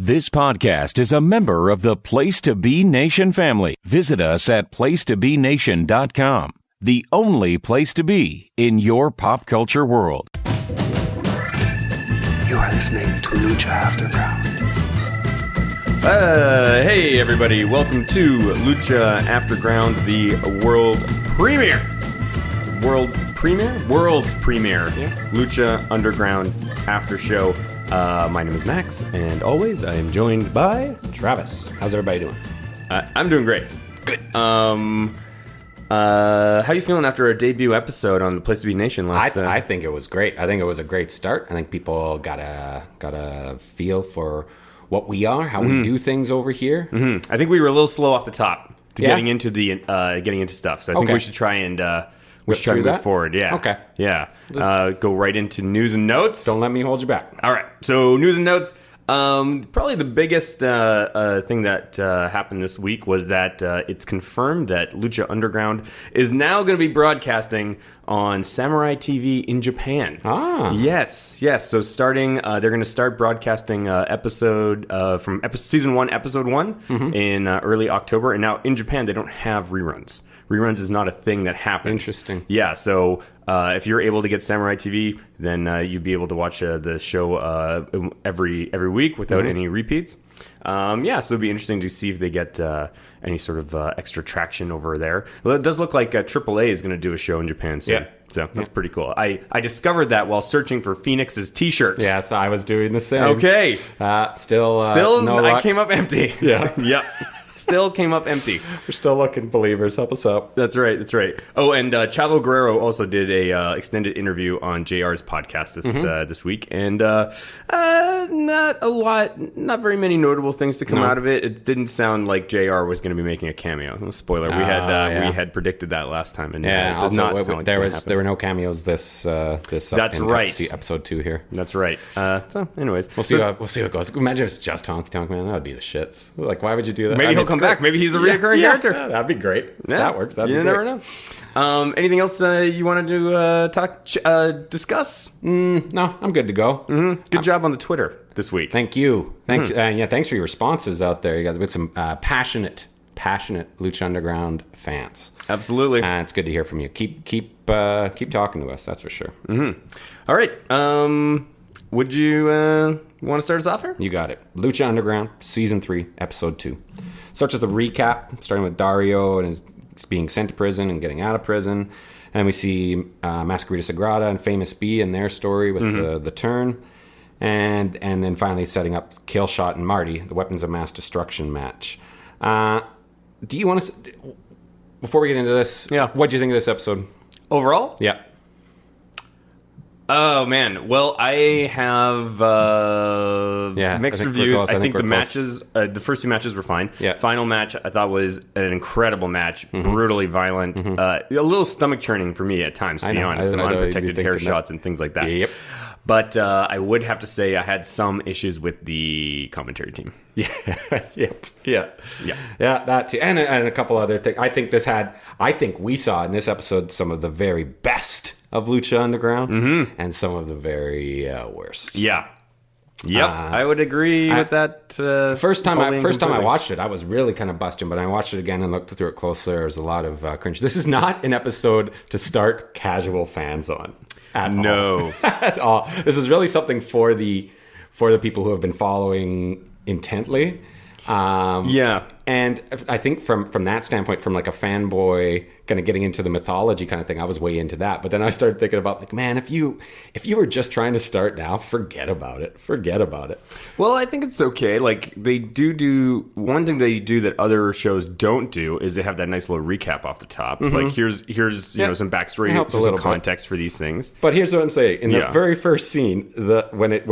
This podcast is a member of the Place to Be Nation family. Visit us at placetobenation.com, the only place to be in your pop culture world. You are listening to Lucha Afterground. Hey everybody, welcome to Lucha Afterground, the world premiere. World's premiere? World's premiere. Yeah. Lucha Underground after show. My name is Max, and always I am joined by Travis. How's everybody doing? I'm doing great. Good. How you feeling after our debut episode on the Place to Be Nation last? I think it was great. I think it was a great start. I think people got a feel for what we are, how we do things over here. Mm-hmm. I think we were a little slow off the top to getting into stuff. So I think we should try and move forward. Yeah. Okay. Yeah. Go right into news and notes. Don't let me hold you back. All right. So news and notes. Probably the biggest thing that happened this week was that it's confirmed that Lucha Underground is now going to be broadcasting on Samurai TV in Japan. Yes. So starting, they're going to start broadcasting season 1, episode 1 in early October. And now in Japan, they don't have reruns. Reruns is not a thing that happens. Interesting. Yeah, so if you're able to get Samurai TV, then you'd be able to watch the show every week without any repeats. So it'd be interesting to see if they get any sort of extra traction over there. Well, it does look like AAA is going to do a show in Japan soon. Yeah. So that's pretty cool. I discovered that while searching for Phoenix's t-shirt. Yeah, so I was doing the same. Okay. Still no I luck. came up empty. Yeah. Yep. Still came up empty. We're still looking, believers. Help us out. That's right. Oh, and Chavo Guerrero also did a extended interview on JR's podcast this week, and not very many notable things to come out of it. It didn't sound like JR was going to be making a cameo. Spoiler: we had predicted that last time, and it does not sound like there were no cameos this. That's right. Episode 2 here. That's right. So, anyways, we'll see how it goes. Imagine if it's just Honky Tonk Man. That would be the shits. Like, why would you do that? Maybe he'll come back. Maybe he's a reoccurring character. Yeah, that'd be great. Yeah. That works. You never know. Anything else you wanted to discuss? No, I'm good to go. Good job on the Twitter this week. Thank you. Thanks for your responses out there. You guys with some passionate Lucha Underground fans. Absolutely. It's good to hear from you. Keep talking to us. That's for sure. All right. Would you want to start us off here? You got it. Lucha Underground, Season 3, Episode 2. Starts with a recap, starting with Dario and his being sent to prison and getting out of prison. And we see Mascarita, Sagrada, and Famous B in their story with the turn. And then finally setting up Killshot and Marty, the Weapons of Mass Destruction match. Do you want to... Before we get into this, what do you think of this episode? Overall? Yeah. Oh, man. Well, I have mixed reviews. I think the matches, the first 2 matches were fine. Yeah. Final match, I thought was an incredible match, brutally violent, a little stomach churning for me at times, to be honest. Some unprotected hair shots and things like that. Yep. But I would have to say I had some issues with the commentary team. Yeah, yeah, that too, and a couple other things. I think we saw in this episode some of the very best of Lucha Underground, and some of the very worst. Yeah. Yep, I would agree with that. First time I watched it, I was really kind of busting, but I watched it again and looked through it closer. There's a lot of cringe. This is not an episode to start casual fans on. At all. This is really something for the people who have been following intently. And I think from that standpoint, from like a fanboy kind of getting into the mythology kind of thing, I was way into that. But then I started thinking about like, man, if you were just trying to start now, forget about it. Well, I think it's okay. Like they do one thing they do that other shows don't do is they have that nice little recap off the top. Like here's you know some backstory, some context for these things. But here's what I'm saying: in the very first scene, when it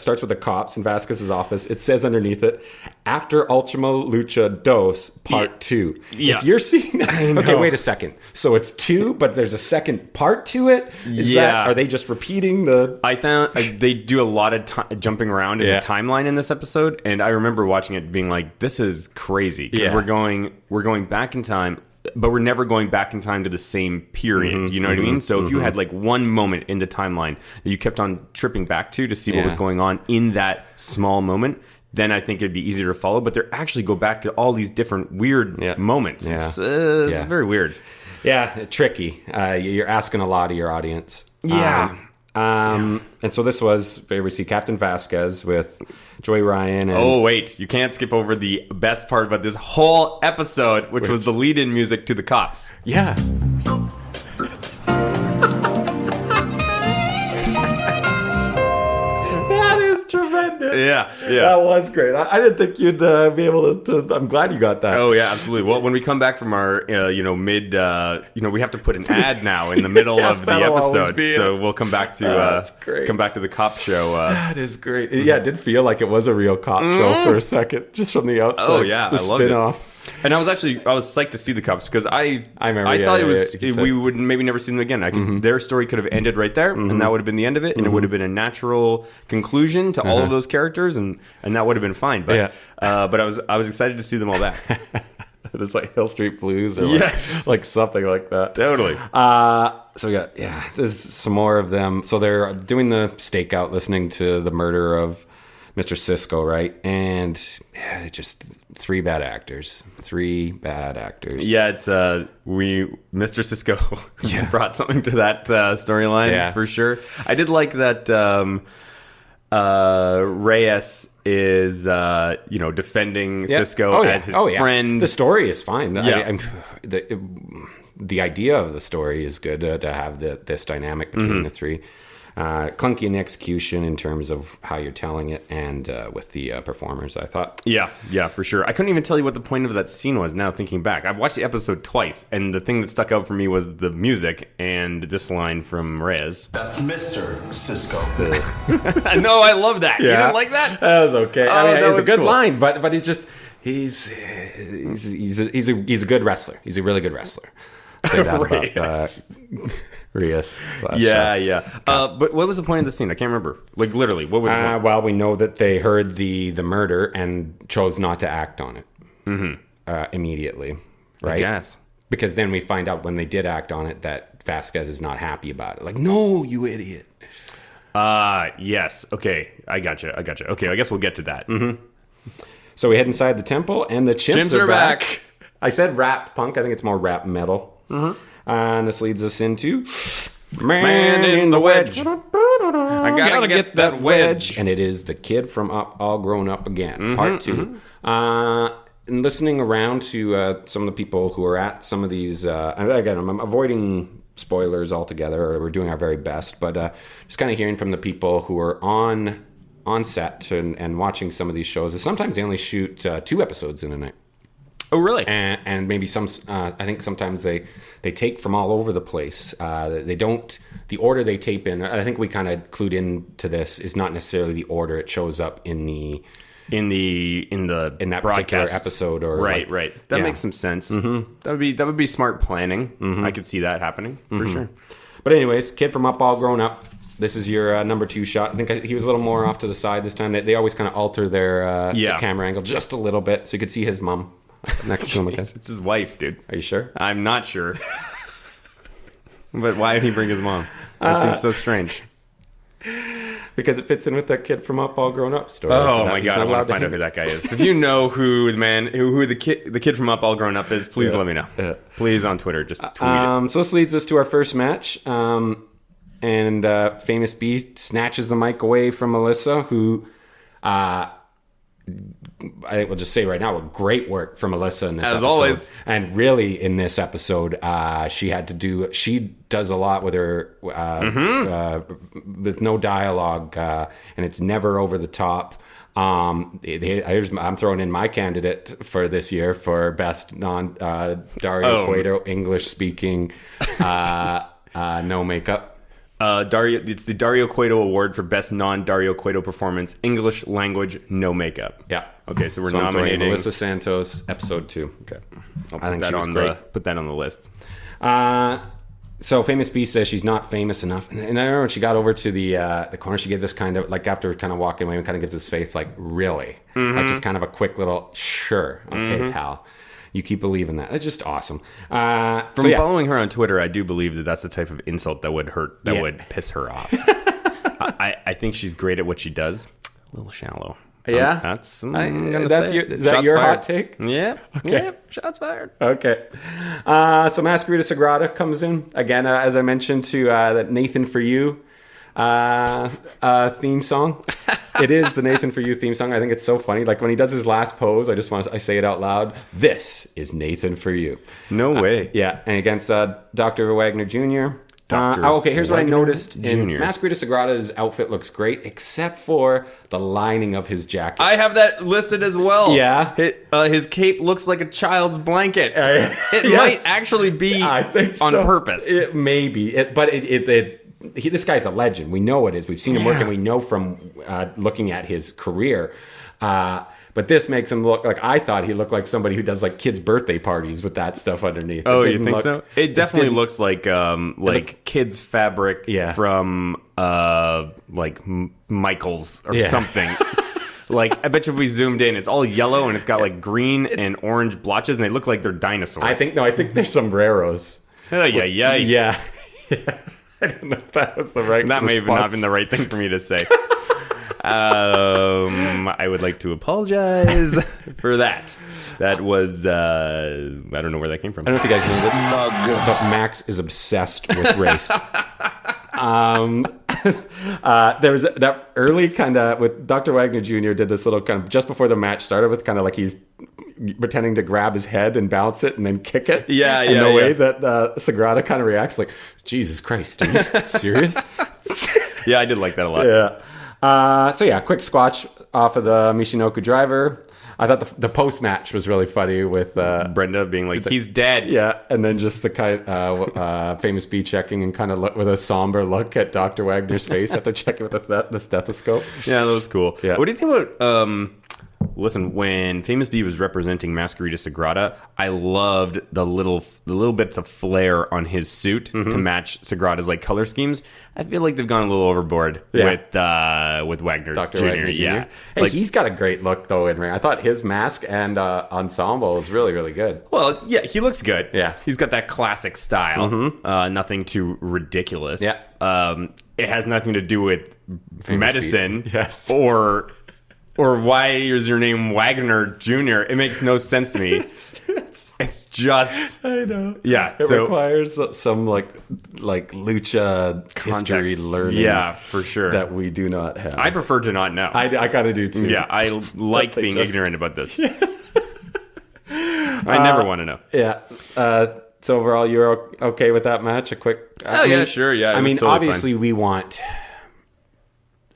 starts with the cops in Vasquez's office, it says underneath it, "After Ultima Lucha Dos Part 2." Yeah. If you're seeing that, okay, wait a second. So it's 2, but there's a second part to it. Are they just repeating the? I found they do a lot of jumping around in the timeline in this episode, and I remember watching it being like, "This is crazy." Because we're going back in time, but we're never going back in time to the same period. You know what I mean? So if you had like one moment in the timeline that you kept on tripping back to see what was going on in that small moment, then I think it'd be easier to follow. But they actually go back to all these different weird moments. Yeah. It's very weird. Yeah, tricky. You're asking a lot of your audience. Yeah. And so this was where we see Captain Vasquez with Joey Ryan. And oh, wait. You can't skip over the best part about this whole episode, which was the lead-in music to the cops. Yeah. That is tremendous. Yeah. That was great. I didn't think you'd be able to. I'm glad you got that. Oh, yeah, absolutely. Well, when we come back from our, mid, we have to put an ad now in the middle of the episode. So we'll come back to the cop show. That is great. Yeah, it did feel like it was a real cop show for a second, just from the outside. Oh, yeah. The I loved spin-off. And I was psyched to see the cops because I remember, thought we would maybe never see them again. Their story could have ended right there, and that would have been the end of it, and it would have been a natural conclusion to all of those characters, and that would have been fine. But but I was excited to see them all back. It's like Hill Street Blues or like something like that. Totally. So we got there's some more of them. So they're doing the stakeout, listening to the murder of Mr. Cisco, right? And just three bad actors. Yeah, it's Mr. Cisco brought something to that storyline for sure. I did like that Reyes is defending Cisco as his friend. The story is fine. Yeah. The idea of the story is good to have this dynamic between the three. Clunky in the execution in terms of how you're telling it and with the performers, I thought. Yeah, for sure. I couldn't even tell you what the point of that scene was now thinking back. I've watched the episode twice, and the thing that stuck out for me was the music and this line from Reyes. That's Mr. Cisco. No, I love that. You didn't like that? That was okay. It's a good line, but he's just he's a good wrestler. He's a really good wrestler. Say that about Reyes. But what was the point of the scene? I can't remember. Like literally, what was the point? Well, we know that they heard the murder and chose not to act on it immediately, right? I guess. Because then we find out when they did act on it that Vasquez is not happy about it. Like, no, you idiot. Yes. Okay, I gotcha. Okay, I guess we'll get to that. So we head inside the temple, and the chimps are back. I said rap punk. I think it's more rap metal. And this leads us into Man in the Wedge. I gotta get that wedge. And it is the kid from Up All Grown Up Again, part 2. And listening around to some of the people who are at some of these, again, I'm avoiding spoilers altogether, or we're doing our very best, but just kind of hearing from the people who are on set and watching some of these shows. Sometimes they only shoot 2 episodes in a night. Oh, really? And maybe I think sometimes they take from all over the place. They don't, the order they tape in, I think we kind of clued into this, is not necessarily the order it shows up in that particular episode. Or right. That makes some sense. That would be smart planning. I could see that happening for sure. But anyways, kid from Up All Grown Up. This is your number 2 shot. I think he was a little more off to the side this time. They always kind of alter their camera angle just a little bit, so you could see his mom next to him again. It's his wife, dude. Are you sure? I'm not sure. But why did he bring his mom? That seems so strange. Because it fits in with that kid from Up All Grown Up story. Oh my god, I want to find out who that guy is. If you know who the kid from Up All Grown Up is, please let me know. Please on Twitter, just tweet it. So this leads us to our first match. And Famous B snatches the mic away from Melissa, who I think we'll just say right now, great work from Melissa in this episode. As always. And really, in this episode, she does a lot with her, with no dialogue, and it's never over the top. I'm throwing in my candidate for this year for best Dario Cueto English speaking, no makeup. It's the Dario Cueto Award for Best Non-Dario Cueto Performance, English Language, No Makeup. Yeah. Okay, so we're nominating Melissa Santos, episode 2. Okay. I think that on great. Put that on the list. So Famous B says she's not famous enough, and I remember when she got over to the corner, she gave this kind of, like, after kind of walking away, and kind of gives this face like, really? Like, just kind of a quick little, sure, okay, pal. You keep believing that. It's just awesome. From following her on Twitter, I do believe that that's the type of insult that would hurt, would piss her off. I think she's great at what she does. A little shallow. Yeah, That's is that your hot take? Yeah. Okay. Yeah. Shots fired. Okay. So Mascarita Sagrada comes in again, as I mentioned, to that Nathan For You theme song. It is the Nathan For You theme song. I think it's so funny. Like when he does his last pose, I say it out loud. This is Nathan For You. No way. Yeah, and against Dr. Wagner Jr. Here's what I noticed. Mascarita Sagrada's outfit looks great, except for the lining of his jacket. I have that listed as well. Yeah. His cape looks like a child's blanket. It Yes. might actually be I think on so. purpose. It may be. This guy's a legend. We know it is. We've seen him work, and we know from looking at his career. But this makes him look like, I thought he looked like somebody who does like kids' birthday parties with that stuff underneath. Oh, you think so? It definitely looks like kids' fabric from Michaels or something. Like, I bet you if we zoomed in, it's all yellow and it's got like green and orange blotches, and they look like they're dinosaurs. I think they're sombreros. Yeah. I don't know if that was the right That may have not been the right thing for me to say. I would like to apologize for that. That was, I don't know where that came from. I don't know if you guys know this, but Max is obsessed with race. There was that early kind of, with Dr. Wagner Jr. did this little kind of, just before the match started, with kind of like he's pretending to grab his head and bounce it and then kick it. And the way that Sagrada kind of reacts, like, Jesus Christ, are you serious? Yeah, I did like that a lot. Yeah. Quick squash off of the Michinoku driver. I thought the post match was really funny with Brenda being like, he's dead. Yeah, and then just the kind famous B checking and kind of look with a somber look at Dr. Wagner's face after checking with the stethoscope. Yeah, that was cool. Yeah. What do you think about listen, when Famous B was representing Mascarita Sagrada, I loved the little bits of flair on his suit to match Sagrada's like color schemes. I feel like they've gone a little overboard with Wagner Dr. Jr. Wagner Jr. Yeah, hey, like, he's got a great look though in ring. I thought his mask and ensemble was really, really good. Well, yeah, he looks good. Yeah, he's got that classic style. Nothing too ridiculous. Yeah, it has nothing to do with Famous medicine. B. Yes, or why is your name Wagner Jr.? It makes no sense to me. It's just... I know. Yeah. It requires some like lucha history learning. Yeah, for sure. That we do not have. I prefer to not know. I kind of do too. Yeah, I like being ignorant about this. I never want to know. Yeah. So overall, you're okay with that match? A quick... yeah, sure. Yeah, I mean, totally obviously fine. we want...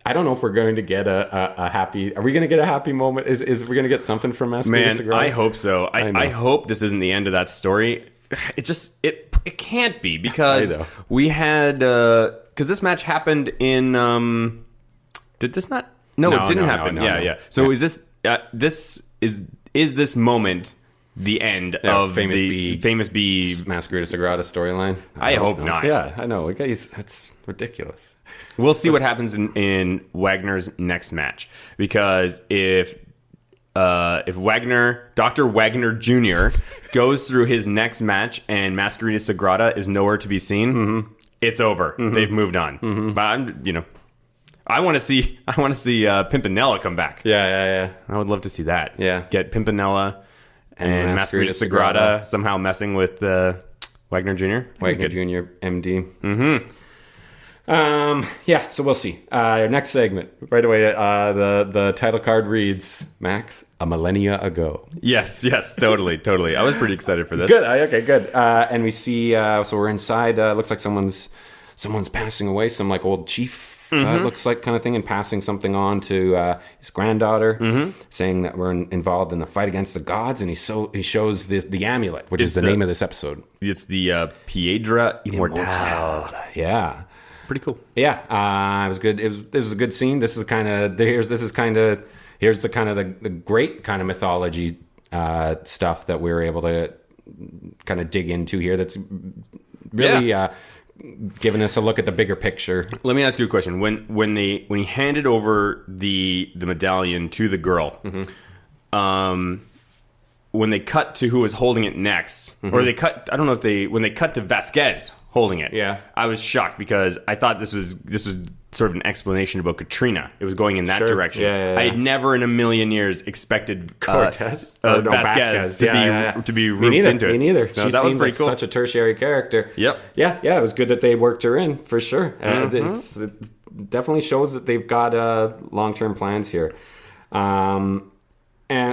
I don't know if we're going to get a happy... Are we going to get a happy moment? Is we're going to get something from Mascarita Sagrada? I hope so. I hope this isn't the end of that story. It can't be, because we had... Because this match happened in... did this not... No, it didn't happen. No. So is this... Is this moment the end of Famous the B Famous B Mascarita Sagrada storyline? I hope not. Yeah, I know. That's ridiculous. We'll see what happens in Wagner's next match, because if Dr. Wagner Jr. goes through his next match and Mascarita Sagrada is nowhere to be seen, it's over. They've moved on. But I want to see Pimpinella come back. Yeah. I would love to see that. Yeah, get Pimpinella and Mascarita Sagrada somehow messing with Wagner Jr. Wagner Jr. MD. So we'll see. Next segment. Right away, the title card reads, Max, a millennia ago. Yes, totally. I was pretty excited for this. Good. Okay, good. And we see, so we're inside, looks like someone's passing away, some like old chief, looks like kind of thing, and passing something on to his granddaughter, saying that we're involved in the fight against the gods, and he shows the amulet, which is the name of this episode. It's the Piedra Immortal. Yeah. Pretty cool. Yeah, it was good. This was a good scene. This is kind of here's the kind of the great kind of mythology stuff that we were able to kind of dig into here. That's really giving us a look at the bigger picture. Let me ask you a question. When he handed over the medallion to the girl, when they cut to who was holding it next, or they cut, I don't know if when they cut to Vasquez holding it. Yeah. I was shocked because I thought this was sort of an explanation about Katrina. It was going in that direction. Yeah. I had never in a million years expected Cortez Vasquez to be rooped into it. Me neither. No, She that was seemed pretty like cool. such a tertiary character. Yep. Yeah. It was good that they worked her in for sure. It definitely shows that they've got long-term plans here. And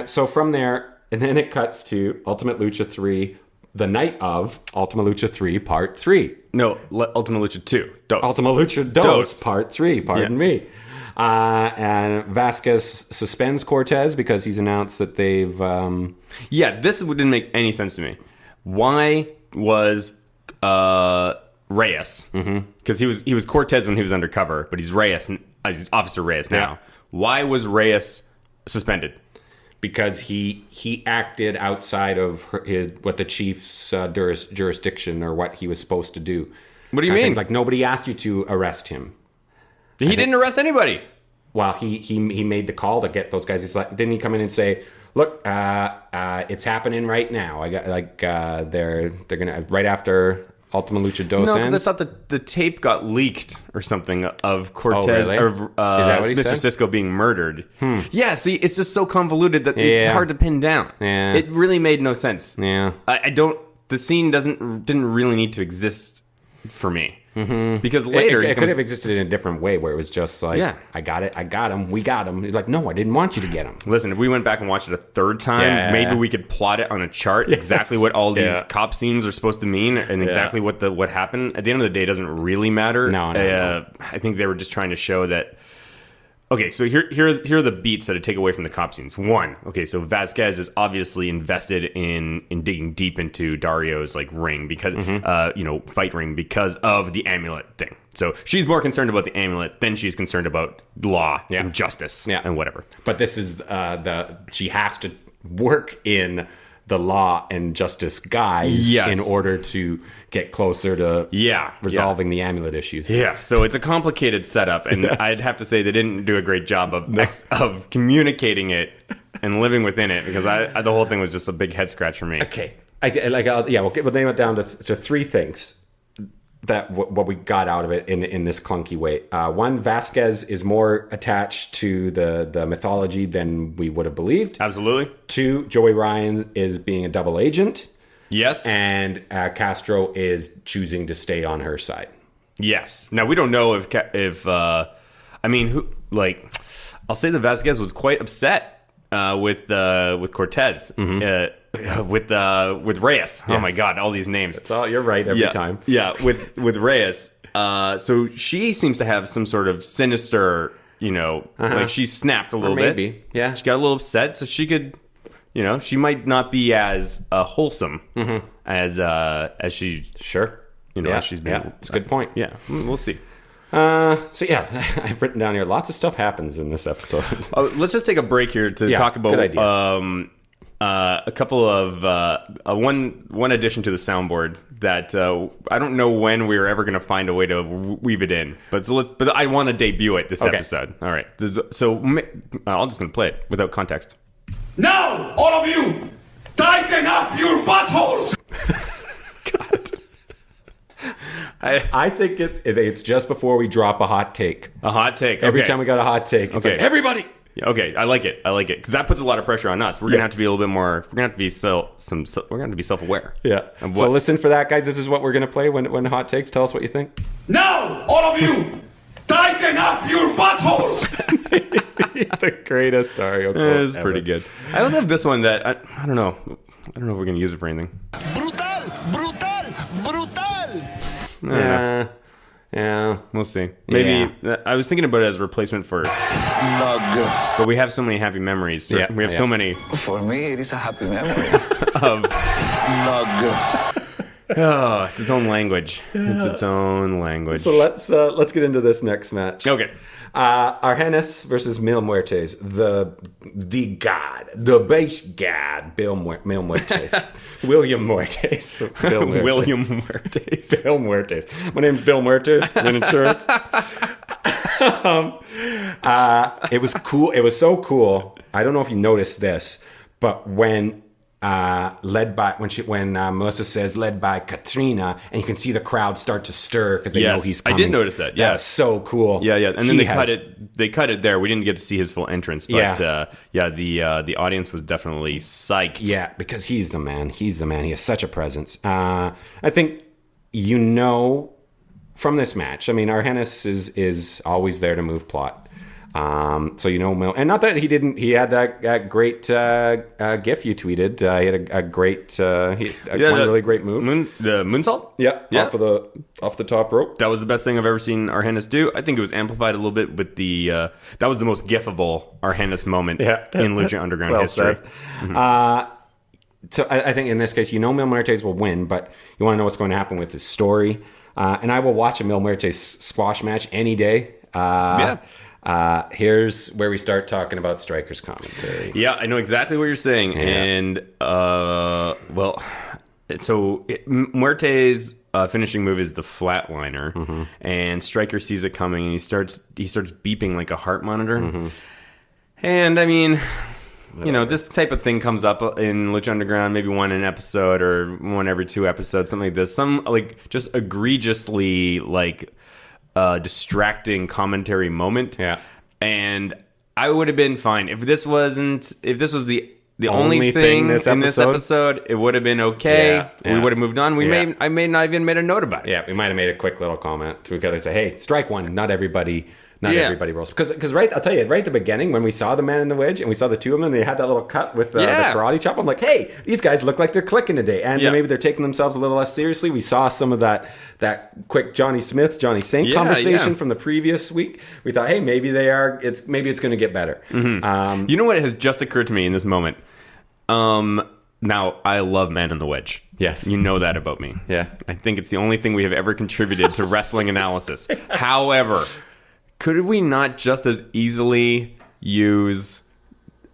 so from there, and then it cuts to Ultimate Lucha 3, the night of Ultima Lucha 3 Part 3. No, Ultima Lucha 2. Dos. Ultima Lucha Dos Part 3, pardon me. And Vasquez suspends Cortez because he's announced that they've... Yeah, this didn't make any sense to me. Why was Reyes? Because he was Cortez when he was undercover, but he's Reyes. He's Officer Reyes now. Yeah. Why was Reyes suspended? Because he acted outside of what the chief's jurisdiction or what he was supposed to do. What do you mean? Like nobody asked you to arrest him. He didn't arrest anybody. Well, he made the call to get those guys. He's like, didn't he come in and say, "Look, it's happening right now. I got they're gonna right after Ultima Lucha Dos No, because I ends." thought that the tape got leaked or something of Cortez really? or Is that what he Mr. said? Cisco being murdered. Yeah, see, it's just so convoluted that it's hard to pin down. Yeah. It really made no sense. Yeah. I don't. The scene didn't really need to exist for me. Because later it could have existed in a different way where it was just like, I got him, we got him. He's like, no, I didn't want you to get him. Listen, if we went back and watched it a third time, maybe we could plot it on a chart exactly what all these cop scenes are supposed to mean and exactly what happened. At the end of the day, it doesn't really matter. No. I think they were just trying to show that. Okay, so here are the beats that I take away from the cop scenes. One, okay, so Vasquez is obviously invested in digging deep into Dario's like ring because fight ring because of the amulet thing. So she's more concerned about the amulet than she's concerned about law and justice and whatever. But this is she has to work in the law and justice guys in order to get closer to resolving the amulet issues. Yeah, so it's a complicated setup, and I'd have to say they didn't do a great job of communicating it and living within it because the whole thing was just a big head scratch for me. Okay, we'll name it down to three things that what we got out of it in this clunky way. One, Vasquez is more attached to the mythology than we would have believed. Absolutely. Two, Joey Ryan is being a double agent. Yes. And Castro is choosing to stay on her side. Yes. Now, we don't know if I'll say that Vasquez was quite upset with Cortez. With Reyes. Oh my God, all these names. You're right every time. Yeah, with Reyes. So she seems to have some sort of sinister, like she snapped a little bit. Maybe, yeah. She got a little upset, so she could, she might not be as wholesome as she. Sure. As she's been. Yeah, it's a good point. Yeah, we'll see. I've written down here, lots of stuff happens in this episode. Let's just take a break here to talk about good idea. a couple of one addition to the soundboard that I don't know when we were ever going to find a way to weave it in, but I want to debut it this episode. All right, so I'm just going to play it without context. Now, all of you, tighten up your buttholes. God, I think it's just before we drop a hot take. A hot take. Every time we got a hot take, it's like, everybody. Okay, I like it because that puts a lot of pressure on us. We're gonna have to be a little bit more. We're gonna have to be we're gonna be self-aware. Yeah. So listen for that, guys. This is what we're gonna play when hot takes. Tell us what you think. Now, all of you, tighten up your buttholes. The greatest Dario quote It's pretty good. I also have this one that I don't know. I don't know if we're gonna use it for anything. Brutal. Yeah, we'll see. Maybe I was thinking about it as a replacement for Snug, but we have so many happy memories. We have so many. For me, it is a happy memory of Snug. Oh, it's its own language. It's its own language. So let's get into this next match. Okay. Argenis versus Mil Muertes, the god, the base god, Mil Muertes. William Muertes. Bill Muertes. William Muertes. Bill Muertes. My name's Bill Muertes. I'm in insurance. It was cool. It was so cool. I don't know if you noticed this, but when led by when Melissa says led by Katrina, and you can see the crowd start to stir because they know he's coming. I did notice that. Yeah, that's so cool. Yeah, and then they cut it there. We didn't get to see his full entrance, but the audience was definitely psyched. Yeah, because he's the man. He has such a presence. I think from this match, I mean, Argenis is always there to move plot. So and not that he had that great GIF you tweeted. He had a great, one really great move. The moonsault? Yeah. Off the top rope. That was the best thing I've ever seen Argenis do. I think it was amplified a little bit with that was the most GIFable Argenis moment in Lucha Underground history. Mm-hmm. So I think in this case, Mil Muertes will win, but you want to know what's going to happen with his story. And I will watch a Mil Muertes squash match any day. Here's where we start talking about Striker's commentary. Yeah, I know exactly what you're saying. Yeah. And, Muerte's finishing move is the flatliner. Mm-hmm. And Striker sees it coming, and he starts beeping like a heart monitor. Mm-hmm. And, I mean... this type of thing comes up in Lucha Underground, maybe one an episode or one every 2 episodes, something like this. Some just egregiously distracting commentary moment. Yeah. And I would have been fine if this was the only thing in this episode, it would have been okay. Yeah. We would have moved on. I may not even made a note about it. Yeah, we might have made a quick little comment. We could have said, "Hey, strike one. Not everybody rolls." Because I'll tell you, right at the beginning when we saw the man in the wedge and we saw the two of them, and they had that little cut with the karate chop. I'm like, hey, these guys look like they're clicking today, and maybe they're taking themselves a little less seriously. We saw some of that quick Johnny Saint conversation from the previous week. We thought, hey, maybe they are. It's going to get better. Mm-hmm. You know what has just occurred to me in this moment? Now, I love Man in the Wedge. Yes. You know that about me. Yeah. I think it's the only thing we have ever contributed to wrestling analysis. Yes. However, could we not just as easily use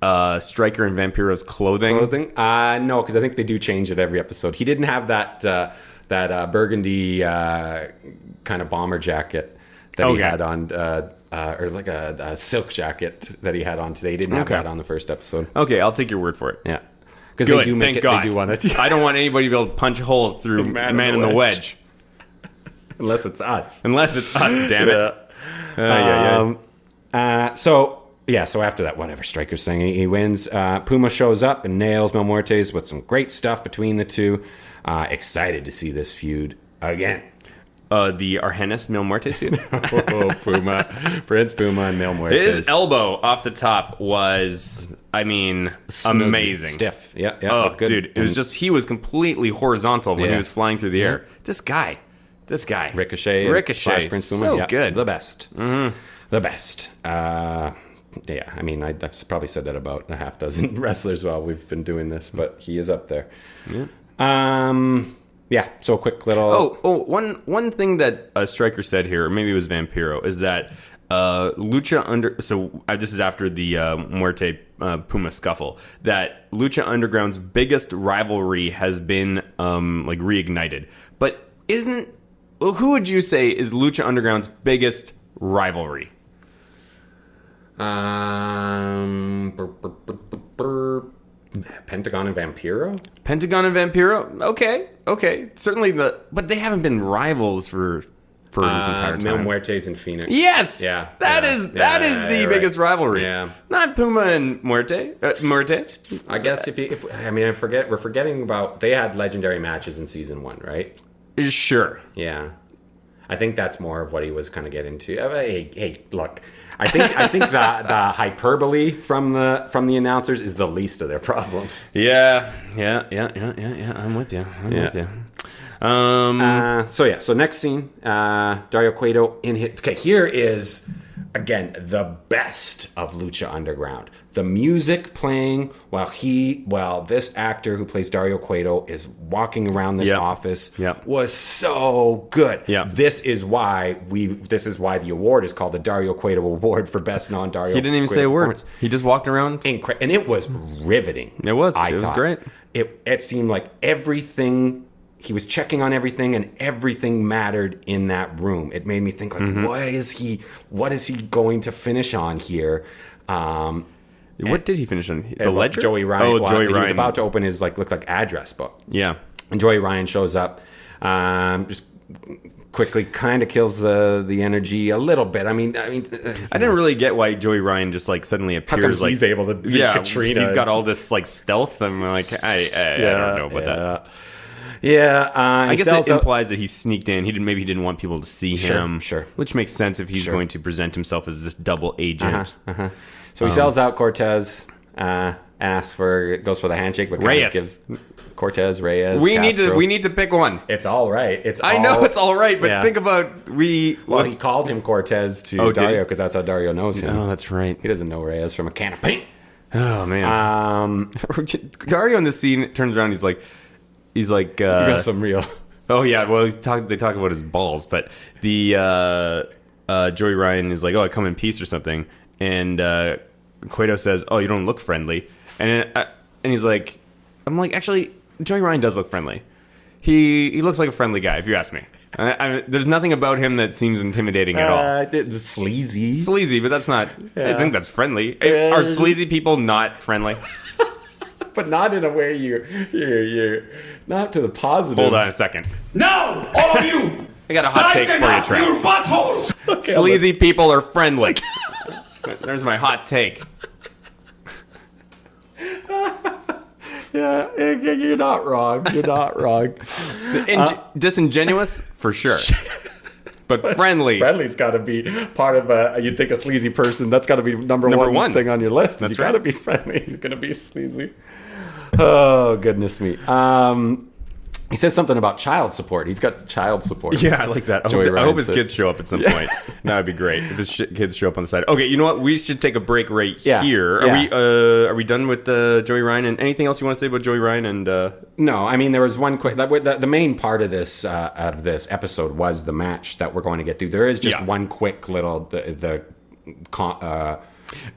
Striker and Vampiro's clothing? No, because I think they do change it every episode. He didn't have that burgundy kind of bomber jacket that he had on, or like a silk jacket that he had on today. He didn't have that on the first episode. Okay, I'll take your word for it. Yeah. Because they do make it. They do want it. I don't want anybody to be able to punch holes through Man in the Wedge. Unless it's us. Damn it. So after that, whatever Striker's saying, he wins. Puma shows up and nails Mil Muertes with some great stuff between the two. Excited to see this feud again. The Argenis Mil Muertes feud. Prince Puma and Mil Muertes. His elbow off the top was, amazing. Stiff. Yeah. Oh, good. It was just, he was completely horizontal when he was flying through the air. This guy. Ricochet. Prince Puma. So good. The best. Mm-hmm. The best. I've probably said that about a half dozen wrestlers while we've been doing this, but he is up there. Yeah. So a quick little... One thing that Striker said here, or maybe it was Vampiro, is that this is after the Muerte Puma scuffle, that Lucha Underground's biggest rivalry has been reignited. But who would you say is Lucha Underground's biggest rivalry? Pentagon and Vampiro? Okay. Certainly but they haven't been rivals for this entire time. Mil Muertes and Phoenix. Yes! Yeah. That is the biggest rivalry. Yeah. Not Puma and Muertes. I guess we're forgetting about, they had legendary matches in season 1, right? Sure. Yeah. I think that's more of what he was kind of getting to. Hey, look. I think the hyperbole from the announcers is the least of their problems. Yeah. I'm with you. So next scene, Dario Cueto in hit. Okay, here is again the best of Lucha Underground. The music playing while this actor who plays Dario Cueto is walking around this office was so good. Yeah. This is why the award is called the Dario Cueto Award for Best Non-Dario. He didn't even say a word. He just walked around. And it was riveting. It was. It was great. It seemed like everything. He was checking on everything, and everything mattered in that room. It made me think, what is he going to finish on here? What did he finish on? The ledger? Joey Ryan. Oh, Joey Ryan. He was about to open his looked like address book. Yeah. And Joey Ryan shows up, just quickly kind of kills the energy a little bit. I mean, I didn't really get why Joey Ryan just suddenly appears. How come he's able to beat Katrina? He's got all this stealth. I'm like, I don't know about that. Yeah, I guess it implies that he sneaked in. Maybe he didn't want people to see him. Sure. Which makes sense if he's going to present himself as this double agent. So he sells out Cortez, goes for the handshake, but Reyes gives Cortez, Reyes. We need to pick one. It's all right. I know it's all right, but think about he called him Cortez to Dario because that's how Dario knows him. Oh, that's right. He doesn't know Reyes from a can of paint. Oh man. Dario in this scene turns around. He's like, you got some real. Oh yeah. Well, they talk about his balls, but the Joey Ryan is like, oh, I come in peace or something, and Cueto says, oh, you don't look friendly, and he's like, I'm like, actually, Joey Ryan does look friendly. He looks like a friendly guy, if you ask me. There's nothing about him that seems intimidating at all. Sleazy, but that's not. Yeah. I think that's friendly. Are sleazy people not friendly? But not in a way you're not to the positive. Hold on a second. Now, all of you, I got a hot take for you, Trav. Your buttholes. Okay, sleazy people are friendly. There's my hot take. Yeah, you're not wrong. You're not wrong. Disingenuous, for sure. But friendly. Friendly's got to be part of you'd think a sleazy person. That's got to be number one thing on your list. That's got to be friendly. You're going to be sleazy. Oh, goodness me. He says something about child support. He's got child support. Yeah, I like that. I hope his kids show up at some point. That would be great if his kids show up on the side. Okay, you know what? We should take a break here. Are we done with Joey Ryan? And anything else you want to say about Joey Ryan? And no, I mean there was one quick. The main part of this episode was the match that we're going to get through. There is just one quick little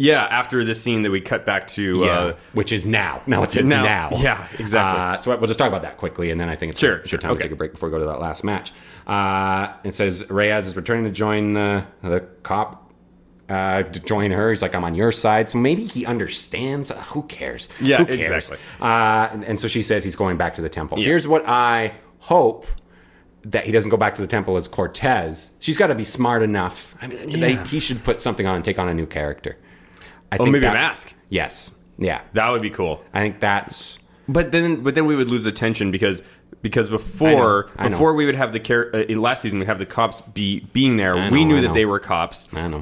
after this scene that we cut back to... which is now. Now it says now. Yeah, exactly. So we'll just talk about that quickly, and then I think it's time to take a break before we go to that last match. It says Reyes is returning to join the cop, to join her. He's like, I'm on your side. So maybe he understands. Who cares? Yeah, Who cares? Exactly. And so she says he's going back to the temple. Yeah. Here's what I hope... that he doesn't go back to the temple as Cortez. She's got to be smart enough. I mean, he should put something on and take on a new character. I think maybe a mask. Yes. Yeah. That would be cool. I think that's... But then we would lose the tension because before we would have in last season we'd have the cops being there. We knew that they were cops. I know.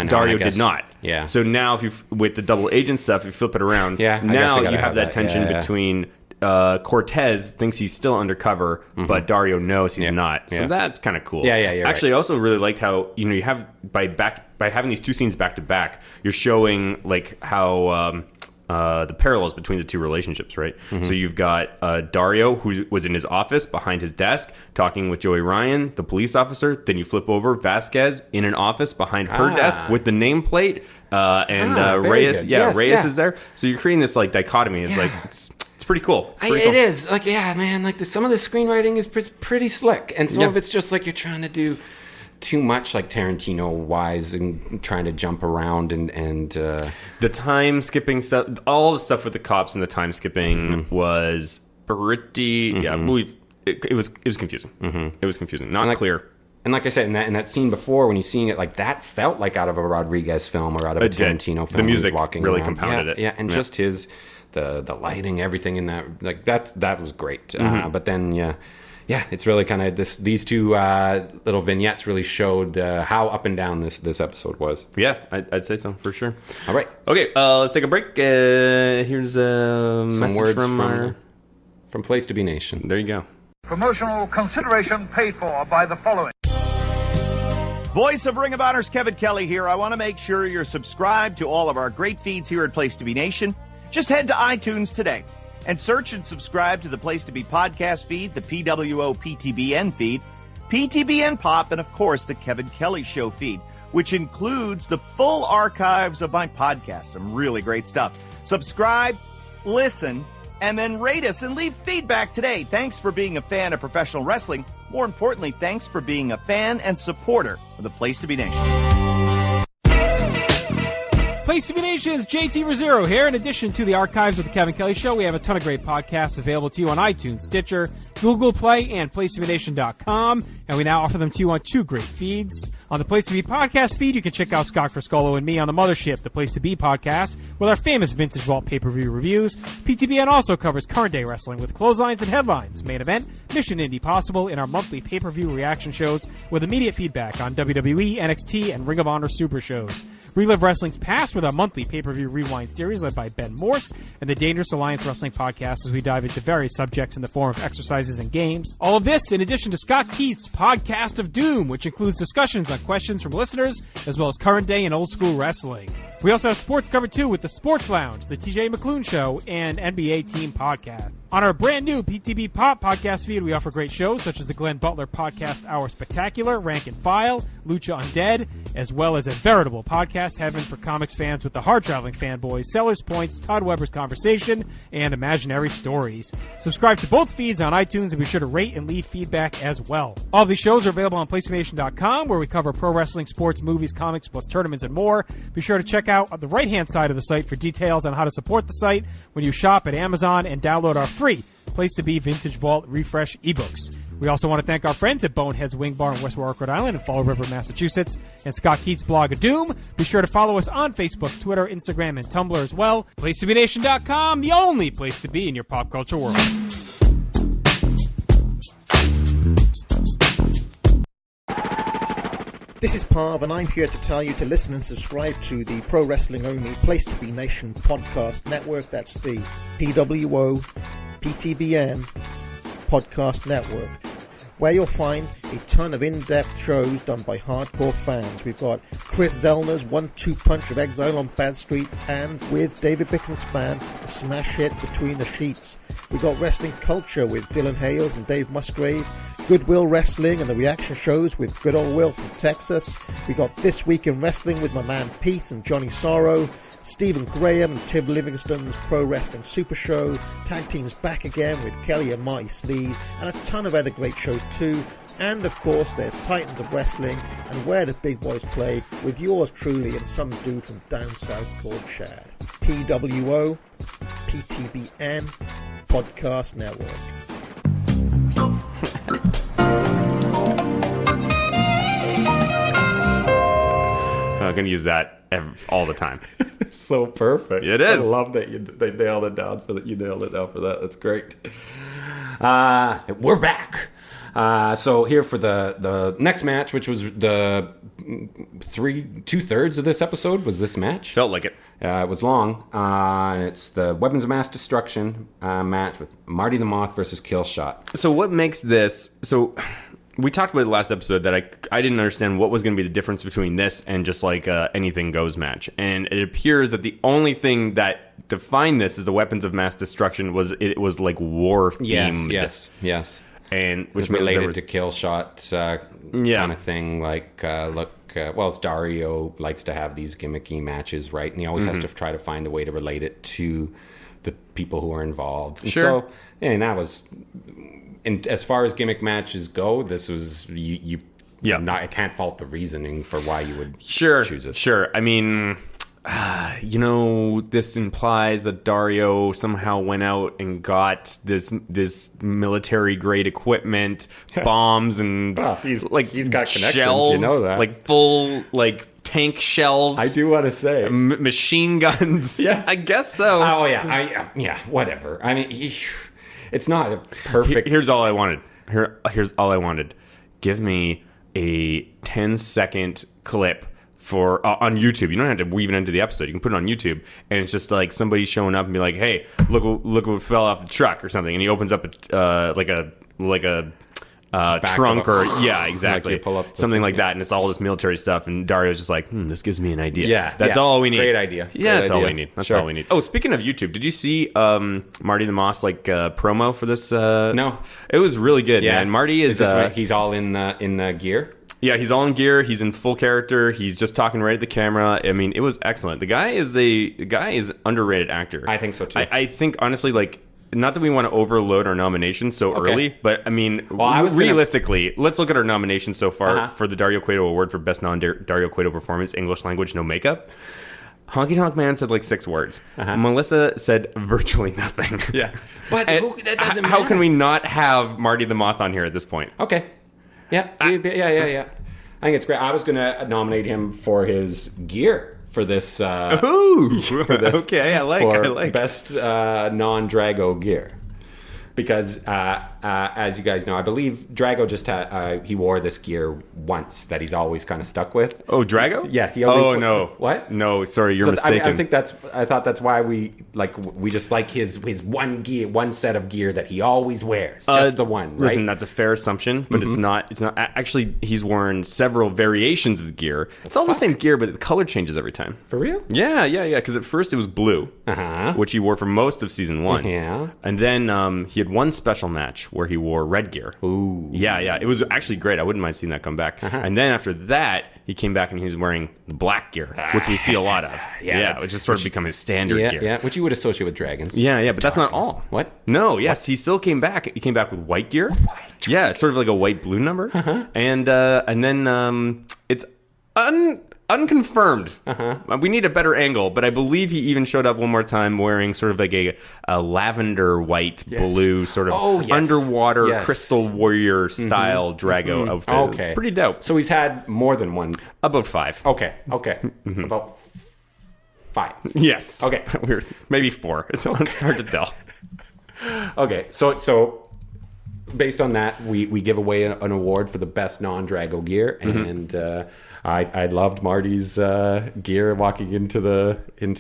Dario did not. Yeah. So now with the double agent stuff, if you flip it around, now you have that tension between Cortez thinks he's still undercover, but Dario knows he's not. So that's kind of cool. Yeah. Actually, I also really liked how you have by having these two scenes back to back, you're showing like how the parallels between the two relationships, right? So you've got Dario, who was in his office behind his desk talking with Joey Ryan, the police officer. Then you flip over, Vasquez in an office behind her desk with the nameplate, and Reyes. Reyes is there. So you're creating this like dichotomy. It's like it's pretty cool. It is like man. Like some of the screenwriting is pretty slick, and some of it's just like you're trying to do too much, like Tarantino wise, and trying to jump around and the time skipping stuff. All the stuff with the cops and the time skipping was pretty. It was confusing. It was confusing, not clear. And like I said, in that scene before, when you're seeing it, like that felt like out of a Rodriguez film or out of a Tarantino film. The music walking really around. compounded it. Yeah, and just his the lighting, everything in that, like that was great. But then it's really kind of these two little vignettes really showed how up and down this episode was. Yeah, I'd say so for sure. All right, okay, let's take a break. Here's some words from Place to Be Nation. There you go. Promotional consideration paid for by the following. Voice of Ring of Honor's Kevin Kelly here. I want to make sure you're subscribed to all of our great feeds here at Place to Be Nation. Just head to iTunes today and search and subscribe to the Place to Be podcast feed, the PWO PTBN feed, PTBN Pop, and of course the Kevin Kelly Show feed, which includes the full archives of my podcast. Some really great stuff. Subscribe, listen, and then rate us and leave feedback today. Thanks for being a fan of professional wrestling. More importantly, thanks for being a fan and supporter of the Place to Be Nation. Place to Be Nation's JT Rosero here. In addition to the archives of The Kevin Kelly Show, we have a ton of great podcasts available to you on iTunes, Stitcher, Google Play, and PlaceToBeNation.com. And we now offer them to you on 2 great feeds. On the Place to Be podcast feed, you can check out Scott Criscolo and me on the Mothership, the Place to Be podcast, with our famous Vintage Vault pay-per-view reviews. PTBN also covers current day wrestling with clotheslines and headlines, main event, Mission Indie Possible, in our monthly pay-per-view reaction shows with immediate feedback on WWE, NXT, and Ring of Honor Super shows. Relive wrestling's past with our monthly pay-per-view rewind series led by Ben Morse, and the Dangerous Alliance Wrestling podcast as we dive into various subjects in the form of exercises and games. All of this in addition to Scott Keith's Podcast of Doom, which includes discussions on questions from listeners, as well as current day and old school wrestling. We also have sports covered too with the Sports Lounge, the TJ McClune Show, and NBA Team Podcast. On our brand new PTB Pop podcast feed, we offer great shows such as the Glenn Butler Podcast Hour Spectacular, Rank and File, Lucha Undead, as well as a veritable podcast heaven for comics fans with the Hard Traveling Fanboys, Sellers Points, Todd Weber's Conversation, and Imaginary Stories. Subscribe to both feeds on iTunes and be sure to rate and leave feedback as well. All of these shows are available on PlayStation.com, where we cover pro wrestling, sports, movies, comics, plus tournaments and more. Be sure to check out on the right-hand side of the site for details on how to support the site when you shop at Amazon and download our free Place to Be Vintage Vault Refresh ebooks. We also want to thank our friends at Bonehead's Wing Bar in West Warwick, Rhode Island, and Fall River, Massachusetts, and Scott Keith's Blog of Doom. Be sure to follow us on Facebook, Twitter, Instagram, and Tumblr as well. PlaceToBeNation.com, the only place to be in your pop culture world. This is Parv, and I'm here to tell you to listen and subscribe to the Pro Wrestling Only Place to Be Nation podcast network. That's the PWO PTBN podcast network, where you'll find a ton of in-depth shows done by hardcore fans. We've got Chris Zellner's 1-2 punch of Exile on Bad Street, and with David Bickenspan, a smash hit Between the Sheets. We've got Wrestling Culture with Dylan Hales and Dave Musgrave, Goodwill Wrestling and the reaction shows with Good Old Will from Texas. We got This Week in Wrestling with my man Pete and Johnny Sorrow, Stephen Graham and Tim Livingston's Pro Wrestling Super Show, Tag Teams Back Again with Kelly and Marty Sleaze, and a ton of other great shows too. And of course there's Titans of Wrestling and Where the Big Boys Play with yours truly and some dude from down south called Chad. PWO PTBN Podcast Network. I'm going to use that all the time. It's so perfect. It is. I love that they nailed it down for that. You nailed it down for that. That's great. We're back. So here for the next match, which was the 2/3 of this episode was this match. Felt like it. It was long. It's the Weapons of Mass Destruction match with Marty the Moth versus Killshot. So what makes this... So we talked about the last episode that I didn't understand what was going to be the difference between this and just like Anything Goes match. And it appears that the only thing that defined this as the Weapons of Mass Destruction was it was like war themed. Yes. And which related to Killshot kind of thing. Like, it's Dario likes to have these gimmicky matches, right? And he always has to try to find a way to relate it to the people who are involved. And sure. So, and that was, and as far as gimmick matches go, this was I can't fault the reasoning for why you would choose it. Sure. I mean, this implies that Dario somehow went out and got this military grade equipment, bombs, and he's got connections. Shells, you know that, like full tank shells. I do want to say machine guns. Yes, I guess so. Oh yeah, whatever. I mean, it's not a perfect. Here's all I wanted. Here's all I wanted. Give me a 10-second clip for on YouTube. You don't have to weave it into the episode. You can put it on YouTube, and it's just like somebody showing up and be like, "Hey, look what fell off the truck" or something, and he opens up a trunk or exactly, like pull up something like that, and it's all this military stuff. And Dario's just like, "This gives me an idea." Yeah, that's all we need. Great idea. That's all we need. That's all we need. Oh, speaking of YouTube, did you see Marty the Moss promo for this? No, it was really good. Yeah, man. Marty is he's all in gear. Yeah, he's all in gear. He's in full character. He's just talking right at the camera. I mean, it was excellent. The guy is an underrated actor. I think so too. I think honestly, not that we want to overload our nominations so early, but I mean, realistically, let's look at our nominations so far for the Dario Cueto Award for Best Non-Dario Cueto Performance, English Language, No Makeup. Honky Tonk Man said like 6 words. Melissa said virtually nothing. Yeah. But that doesn't matter. How can we not have Marty the Moth on here at this point? Okay. Yeah. Yeah. I think it's great. I was going to nominate him for his gear for this. Okay, I like. Best non-Drago gear. Because, as you guys know, I believe Drago just he wore this gear once that he's always kind of stuck with. Oh, Drago? Yeah. No. What? No, sorry, you're mistaken. I thought that's why we just like his one gear, one set of gear that he always wears, just the one. Right? Listen, that's a fair assumption, but it's not. Actually, he's worn several variations of the gear. It's all the same gear, but the color changes every time. For real? Yeah. Because at first it was blue, which he wore for most of season 1. Yeah. And then he had one special match where he wore red gear. Ooh. Yeah. It was actually great. I wouldn't mind seeing that come back. And then after that, he came back and he was wearing the black gear, which we see a lot of. Which has sort of become his standard gear. Yeah, which you would associate with dragons. Yeah, but that's not all. What? No, yes, he still came back. He came back with white gear. Yeah, sort of like a white-blue number. And then it's unconfirmed. We need a better angle, but I believe he even showed up one more time wearing sort of like a lavender white blue sort of underwater crystal warrior style Drago outfit. Okay. It's pretty dope. So he's had more than one. About 5. Okay. About 5. Yes. Okay. Maybe 4. It's hard to tell. Okay. So based on that, we give away an award for the best non-Drago gear, and I loved Marty's gear walking into the and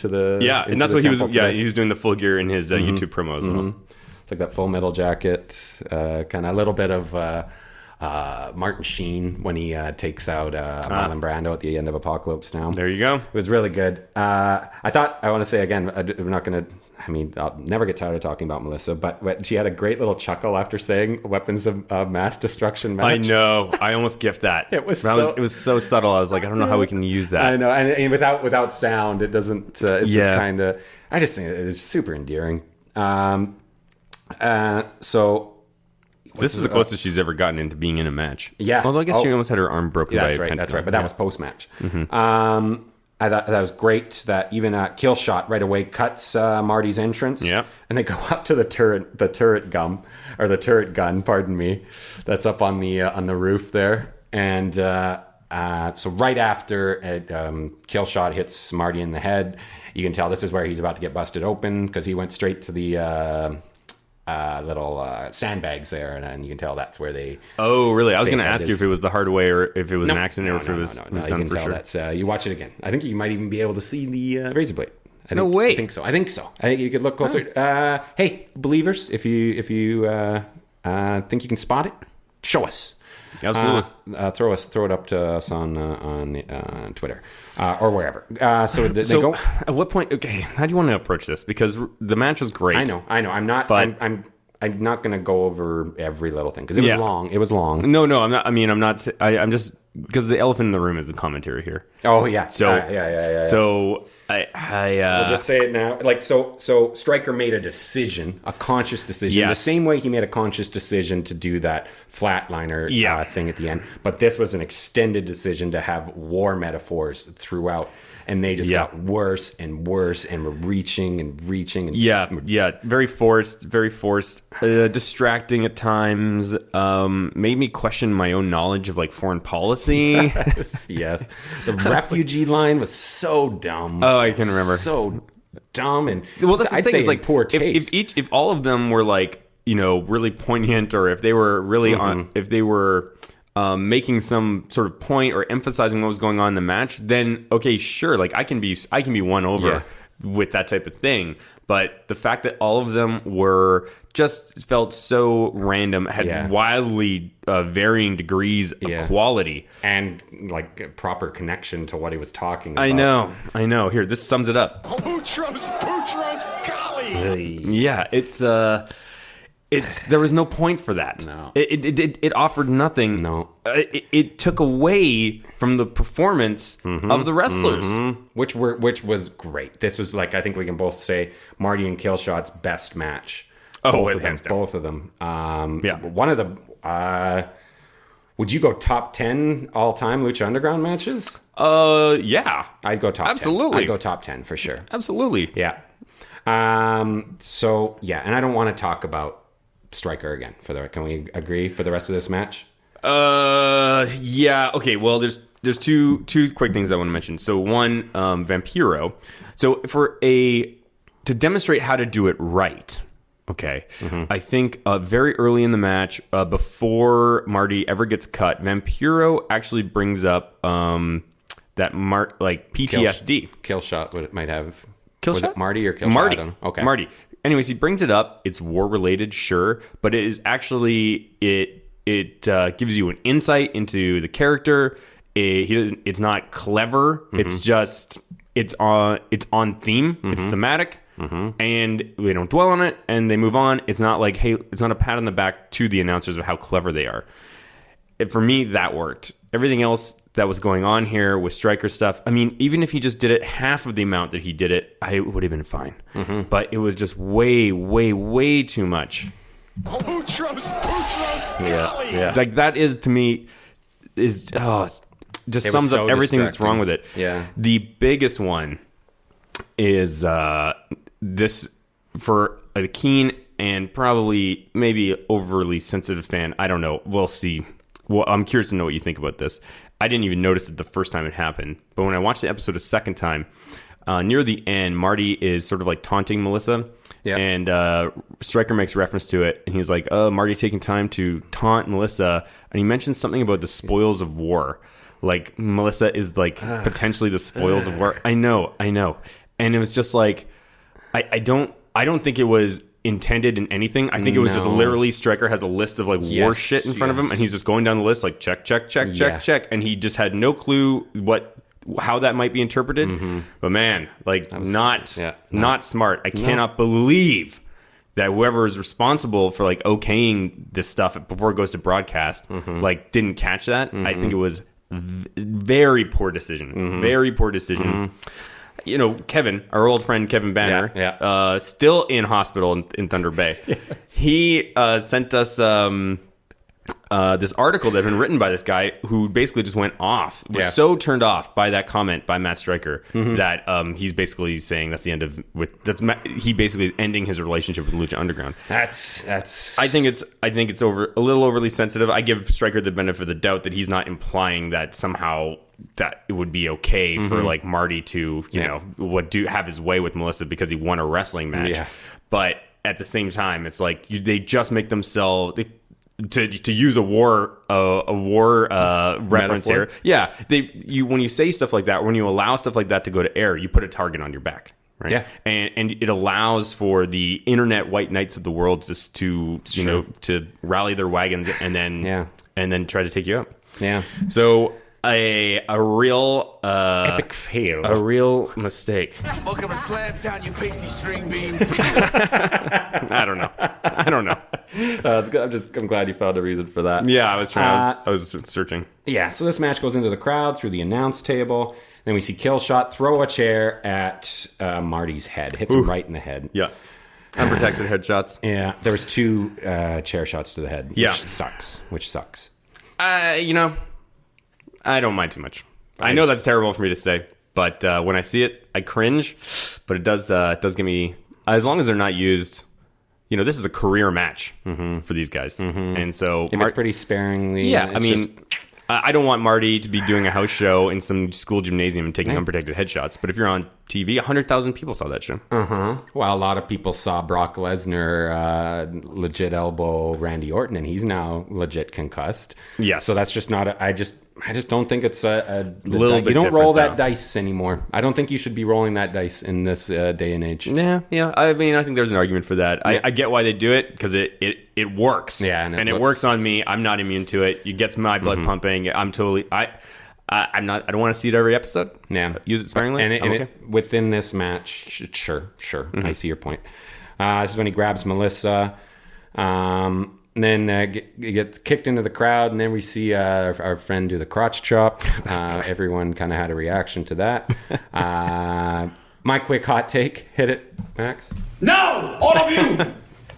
that's what he was. Today. Yeah, he was doing the full gear in his YouTube promos. It's like that full metal jacket, kind of a little bit of Martin Sheen when he takes out Marlon Brando at the end of Apocalypse Now. There you go. It was really good. I want to say again, I'm not going to. I mean, I'll never get tired of talking about Melissa, but she had a great little chuckle after saying "weapons of mass destruction" match. I know. I almost giffed that. It was so subtle. I was like, I don't know how we can use that. I know, and without sound, it doesn't. It's just kind of. I just think it's super endearing. So this is the closest she's ever gotten into being in a match. Yeah. Although I guess she almost had her arm broken. That's right. But that was post match. I thought that was great that even Killshot right away cuts Marty's entrance. Yeah. And they go up to the turret gun, pardon me, that's up on the roof there. And so right after Killshot hits Marty in the head, you can tell this is where he's about to get busted open because he went straight to the little sandbags there, and you can tell that's where they. Oh, really? I was going to ask you if it was the hard way or if it was an accident or if it was done for sure. That's, you watch it again. I think you might even be able to see the razor blade. No way. I think so. I think you could look closer. Hey, believers, if you think you can spot it, show us. Absolutely. Throw it up to us on Twitter or wherever. So they go. At what point? Okay, how do you want to approach this? Because the match was great. I know. I'm not. But I'm not going to go over every little thing because it was long. It was long. No, I'm not. I mean, I'm not. I'm just because the elephant in the room is the commentary here. Oh yeah. So yeah. So we'll just say it now. Like so Stryker made a decision, a conscious decision, the same way he made a conscious decision to do that flatliner thing at the end. But this was an extended decision to have war metaphors throughout. And they just got worse and worse, and were reaching and very forced, distracting at times. Made me question my own knowledge of like foreign policy. Yes, the refugee line was so dumb. Oh, I can remember. So dumb, and well, that's the thing. Is like poor taste. If all of them were like really poignant, or if they were really if they were. Making some sort of point or emphasizing what was going on in the match, then okay, sure, like I can be won over with that type of thing. But the fact that all of them were just felt so random, had wildly varying degrees of quality and like proper connection to what he was talking about. I know. Here, this sums it up. Boutros, golly. Yeah, there was no point for that. No, it offered nothing. No, it took away from the performance of the wrestlers, which was great. This was like I think we can both say Marty and Killshot's best match. Both of them. One of the. Would you go top 10 all time Lucha Underground matches? Yeah. I'd go top 10. Absolutely. I'd go top 10 for sure. Absolutely. Yeah. So, yeah, and I don't want to talk about Striker again. Can we agree for the rest of this match? Yeah. Okay, well, there's two quick things I want to mention. So one, Vampiro. So to demonstrate how to do it right, okay, I think very early in the match, before Marty ever gets cut, Vampiro actually brings up that PTSD. Killshot, what it might have. Killshot? Was it Marty or Killshot? Marty. I don't know. Okay. Marty. Anyways, he brings it up. It's war-related, sure, but it is actually, it gives you an insight into the character. It's not clever. It's just, it's on theme. It's thematic. And they don't dwell on it, and they move on. It's not like, hey, it's not a pat on the back to the announcers of how clever they are. For me, that worked. Everything else that was going on here with Striker stuff, I mean, even if he just did it half of the amount that he did it, I would have been fine. But it was just way, way, way too much. Yeah. Like, that is, to me, just sums up everything that's wrong with it. Yeah. The biggest one is this, for a keen and probably maybe overly sensitive fan. I don't know. We'll see. Well, I'm curious to know what you think about this. I didn't even notice it the first time it happened, but when I watched the episode a second time, near the end, Marty is sort of like taunting Melissa, and Stryker makes reference to it, and he's like, Marty taking time to taunt Melissa, and he mentions something about the spoils of war. Like, Melissa is like potentially the spoils of war. I know. And it was just like, I don't think it was intended in anything. I think it was just literally Stryker has a list of like war shit in front of him, and he's just going down the list like check, and he just had no clue how that might be interpreted. But man, like, not smart. I cannot believe that whoever is responsible for like okaying this stuff before it goes to broadcast like didn't catch that. I think it was very poor decision. Very poor decision. You know, Kevin, our old friend Kevin Banner, still in hospital in Thunder Bay. He sent us this article that had been written by this guy who basically just went off. Was so turned off by that comment by Matt Stryker that he's basically saying that's the end of he basically is ending his relationship with Lucha Underground. That's. I think it's a little overly sensitive. I give Stryker the benefit of the doubt that he's not implying that somehow that it would be okay for like Marty to have his way with Melissa because he won a wrestling match. But at the same time, it's like they just make themselves. To use a war reference here, when you say stuff like that, when you allow stuff like that to go to air, you put a target on your back, right? Yeah, and it allows for the internet white knights of the world just to to rally their wagons and then try to take you up. Yeah, so a real epic fail, a real mistake. Welcome to Slam Town, you pasty string bean. I don't know. I'm glad you found a reason for that. Yeah, I was searching. Yeah, so this match goes into the crowd through the announce table. Then we see Killshot throw a chair at Marty's head, hits him right in the head. Yeah, unprotected headshots. Yeah, there was 2 chair shots to the head. Which sucks. I don't mind too much. I know that's terrible for me to say, but when I see it, I cringe. But it does give me, as long as they're not used. This is a career match for these guys, and so it's pretty sparingly. Yeah, I mean, I don't want Marty to be doing a house show in some school gymnasium and taking unprotected headshots. But if you're on TV, 100,000 people saw that show. Well, a lot of people saw Brock Lesnar legit elbow Randy Orton, and he's now legit concussed. Yes. So that's just not. I just don't think it's a little bit. You don't different, roll that though. dice anymore. I don't think you should be rolling that dice in this day and age. Yeah. I mean, I think there's an argument for that. Yeah. I get why they do it because it works. Yeah, and it works on me. I'm not immune to it. It gets my blood pumping. I'm totally. I'm not. I don't want to see it every episode. Yeah, use it sparingly. And within this match, sure. I see your point. This is when he grabs Melissa. And then gets kicked into the crowd, and then we see our friend do the crotch chop. Everyone kind of had a reaction to that. My quick hot take. Hit it, Max. Now, all of you,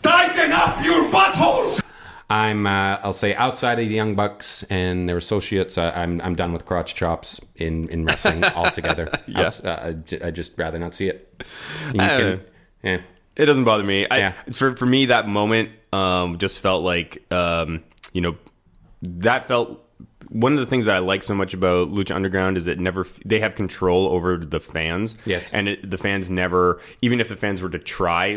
tighten up your buttholes! I'll say outside of the Young Bucks and their associates, I'm done with crotch chops in wrestling altogether. I just rather not see it. It doesn't bother me. For me, that moment just felt like that felt. One of the things that I like so much about Lucha Underground is they have control over the fans. Yes. And the fans never, even if the fans were to try,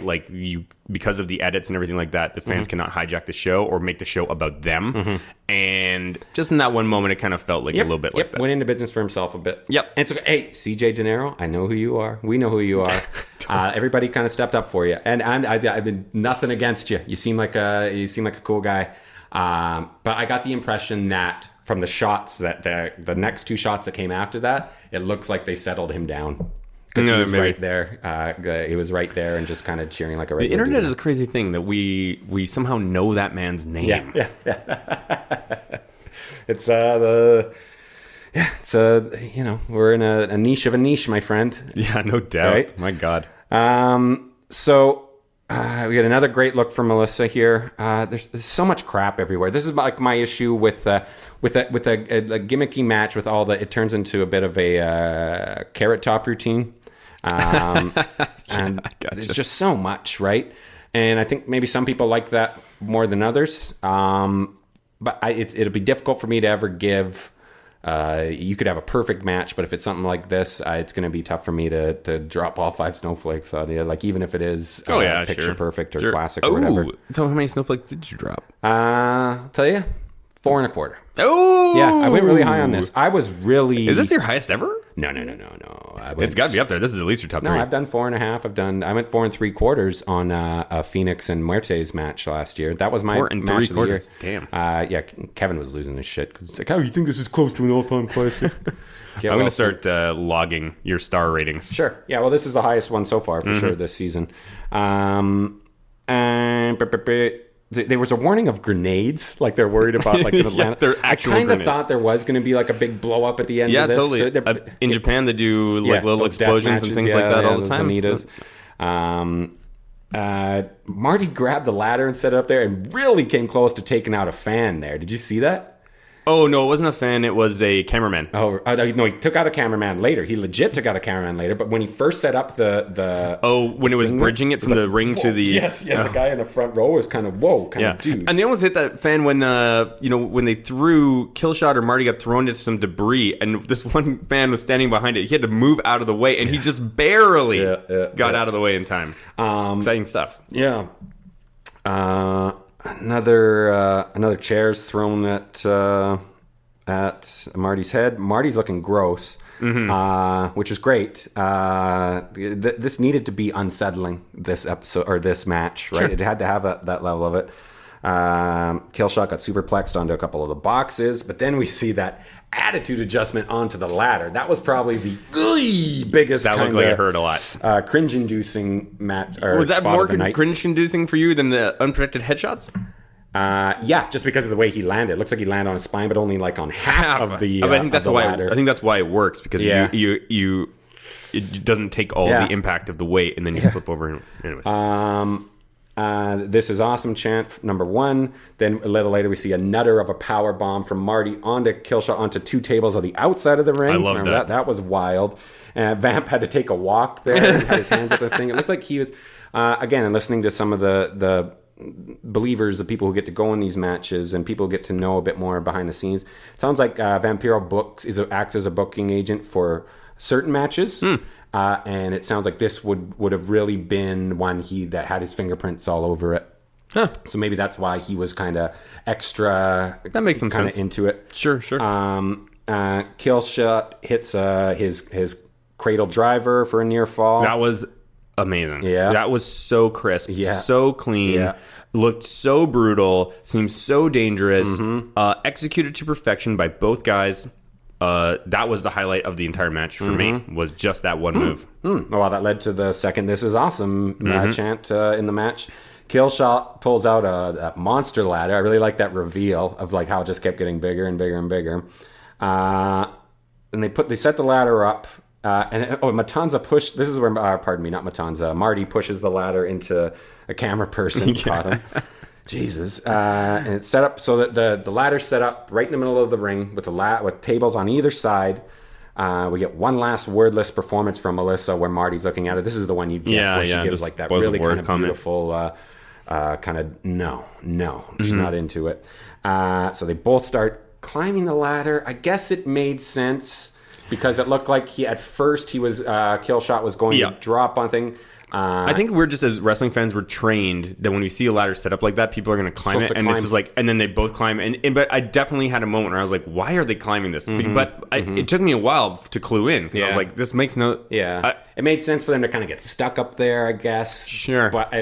because of the edits and everything like that, the fans cannot hijack the show or make the show about them. And just in that one moment, it kind of felt like a little bit like that. Went into business for himself a bit. Yep. And so, hey, CJ De Niro, I know who you are. We know who you are. Everybody kind of stepped up for you. And I've been nothing against you. You seem like a cool guy. But I got the impression that from the shots that the next two shots that came after that, it looks like they settled him down because he was right there. He was right there and just kind of cheering like a regular. The internet dude. is a crazy thing that we somehow know that man's name. Yeah. We're in a niche of a niche, my friend. Yeah, no doubt. Right? My God. We got another great look from Melissa here. There's so much crap everywhere. This is like my issue with a gimmicky match with all the. It turns into a bit of a Carrot Top routine, and there's just so much, right? And I think maybe some people like that more than others. But it'll be difficult for me to ever give. You could have a perfect match, but if it's something like this, it's going to be tough for me to drop all 5 snowflakes on you. Like even if it is picture perfect or classic or whatever. So how many snowflakes did you drop? I'll tell you, 4.25. Oh, yeah, I went really high on this. I was really. Is this your highest ever? No. It's got to be up there. This is at least your top 3. No, I've done 4.5. I went 4 3/4 on a Phoenix and Muertes match last year. That was my 4 match of the year. Damn. Yeah, Kevin was losing his shit because it's like, how you think this is close to an all-time classic? I'm going to start logging your star ratings. Sure. Yeah. Well, this is the highest one so far for sure this season. There was a warning of grenades, like they're worried about like in Atlanta. I kind of thought there was going to be like a big blow up at the end of this. Yeah, totally. In Japan, they do like little explosions and things like that all the time. Marty grabbed the ladder and set it up there and really came close to taking out a fan there. Did you see that? Oh, no, it wasn't a fan. It was a cameraman. Oh, no, he took out a cameraman later. He legit took out a cameraman later. But when he first set up the when it was bridging it from the ring to the... Yes, the guy in the front row was kind of, dude. And they almost hit that fan when, when they threw Killshot or Marty got thrown into some debris, and this one fan was standing behind it. He had to move out of the way, and he just barely got out of the way in time. Exciting stuff. Yeah. Another chair's thrown at Marty's head. Marty's looking gross, which is great. This needed to be unsettling, this episode or this match, right? Sure. It had to have that level of it. Killshot got superplexed onto a couple of the boxes, but then we see that attitude adjustment onto the ladder. That was probably the biggest. That looked like it hurt a lot. Cringe-inducing match. Was that more cringe-inducing for you than the unprotected headshots? Yeah, just because of the way he landed. It looks like he landed on his spine, but only like on half of the. I think that's why. ladder. I think that's why it works because you it doesn't take all the impact of the weight, and then you flip over. Anyways. This is awesome chant number 1. Then a little later we see a nutter of a power bomb from Marty onto Killshot onto 2 tables on the outside of the ring. I love that. That was wild. Vamp had to take a walk there and had his hands up the thing. It looked like he was again, and listening to some of the believers, the people who get to go in these matches and people get to know a bit more behind the scenes. It sounds like Vampiro acts as a booking agent for certain matches. And it sounds like this would have really been one that had his fingerprints all over it. Huh. So maybe that's why he was kind of extra. That makes some kind sense. of into it. Sure. Killshot hits his cradle driver for a near fall. That was amazing. Yeah, that was so crisp, so clean, looked so brutal, seemed so dangerous, executed to perfection by both guys. That was the highlight of the entire match for me, was just that one move. Well, that led to the second "This is awesome" chant in the match. Killshot pulls out a monster ladder. I really like that reveal of like how it just kept getting bigger and bigger and bigger. And they set the ladder up. Matanza pushed. This is where, pardon me, not Matanza. Marty pushes the ladder into a camera person. Caught him. Jesus. And it's set up so that the ladder's set up right in the middle of the ring with with tables on either side. We get one last wordless performance from Melissa where Marty's looking at it. This is the one you get where she gives like that really kind of beautiful kind of no. She's not into it. So they both start climbing the ladder. I guess it made sense because it looked like Killshot was going to drop on thing. I think we're just, as wrestling fans, we're trained that when we see a ladder set up like that, people are going to climb it, and this is like, and then they both climb. But I definitely had a moment where I was like, "Why are they climbing this?" But it took me a while to clue in because I was like, "This makes no." Yeah, it made sense for them to kind of get stuck up there, I guess. Sure, but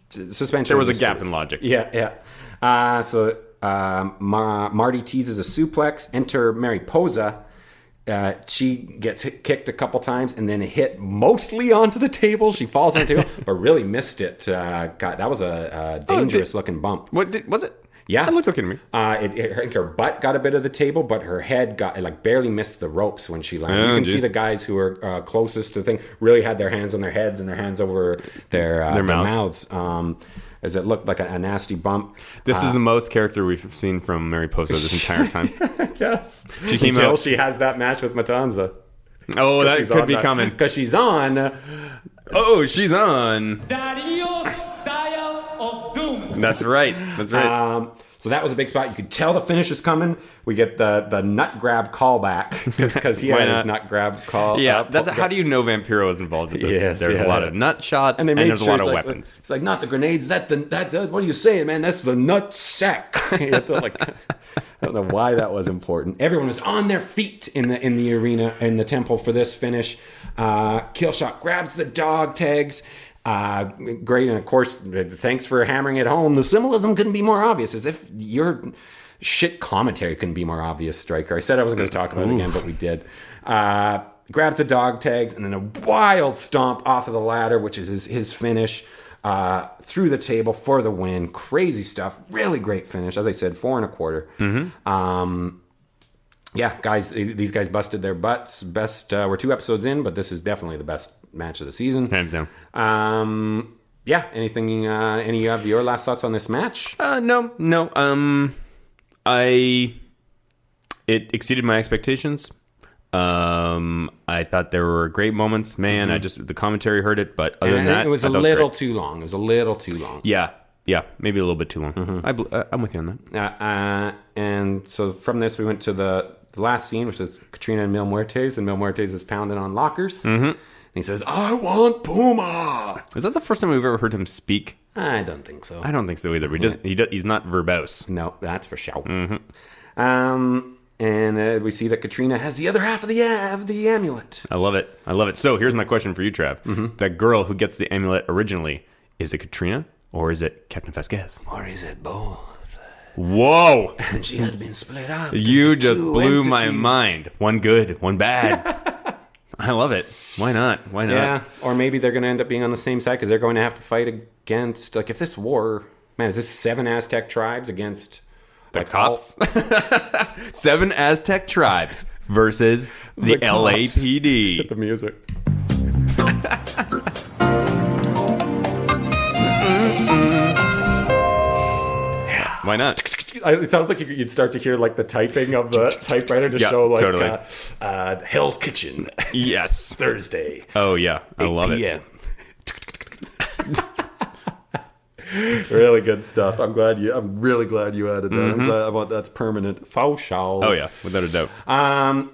suspension. There was a gap in logic. Yeah. So Marty teases a suplex. Enter Mariposa. She gets kicked a couple times and then hit mostly onto the table. She falls on the table, but really missed it. God, that was a dangerous looking bump. Was it? Yeah, it looked okay to me. I think her butt got a bit of the table, but her head barely missed the ropes when she landed. You can see the guys who are closest to the thing really had their hands on their heads and their hands over their mouths. As it looked like a nasty bump. This is the most character we've seen from Mariposa this entire time. I guess. She came Until out. she has that match with Matanza. Oh, that could be coming. Because she's on. Oh, she's on. Dario's Style of Doom. That's right. So that was a big spot. You could tell the finish is coming. We get the nut grab callback because he had his nut grab call. Yeah, how do you know Vampiro is involved in this? Yes, there's a lot of nut shots and there's a lot of weapons. It's like, not the grenades. That's what are you saying, man? That's the nut sack. I don't know why that was important. Everyone was on their feet in the arena, in the temple for this finish. Killshot grabs the dog tags. Great, and of course, thanks for hammering it home. The symbolism couldn't be more obvious, as if your shit commentary couldn't be more obvious, Stryker. I said I wasn't going to talk about it again, but we did. Grabs the dog tags, and then a wild stomp off of the ladder, which is his finish, through the table for the win. Crazy stuff. Really great finish. As I said, 4 1/4. Yeah, guys, these guys busted their butts. We're 2 episodes in, but this is definitely the best match of the season. Hands down. Yeah, anything, any of your last thoughts on this match? No. It exceeded my expectations. I thought there were great moments. Man, the commentary hurt it, but other than that, it was a little too long. It was a little too long. Yeah, maybe a little bit too long. I'm with you on that. And so from this, we went to the last scene, which is Katrina and Mil Muertes, and Mil Muertes is pounding on lockers. And he says, "I want Puma." Is that the first time we've ever heard him speak? I don't think so. I don't think so either. He's not verbose. No, that's for sure. And we see that Katrina has the other half of the amulet. I love it. So here's my question for you, Trav. That girl who gets the amulet originally, is it Katrina or is it Captain Vasquez? Or is it both? Whoa! And she has been split up. You just blew my mind. One good, one bad. I love it. Why not? Yeah, or maybe they're going to end up being on the same side because they're going to have to fight against, if this war, man, is this 7 Aztec tribes against the cops? 7 Aztec tribes versus the LAPD. Hit the music. Why not? It sounds like you'd start to hear the typing of the typewriter to show totally. Hell's Kitchen. Yes. Thursday. Oh yeah, I love it. Really good stuff. I'm really glad you added that. That's permanent. Faux show. Oh yeah, without a doubt.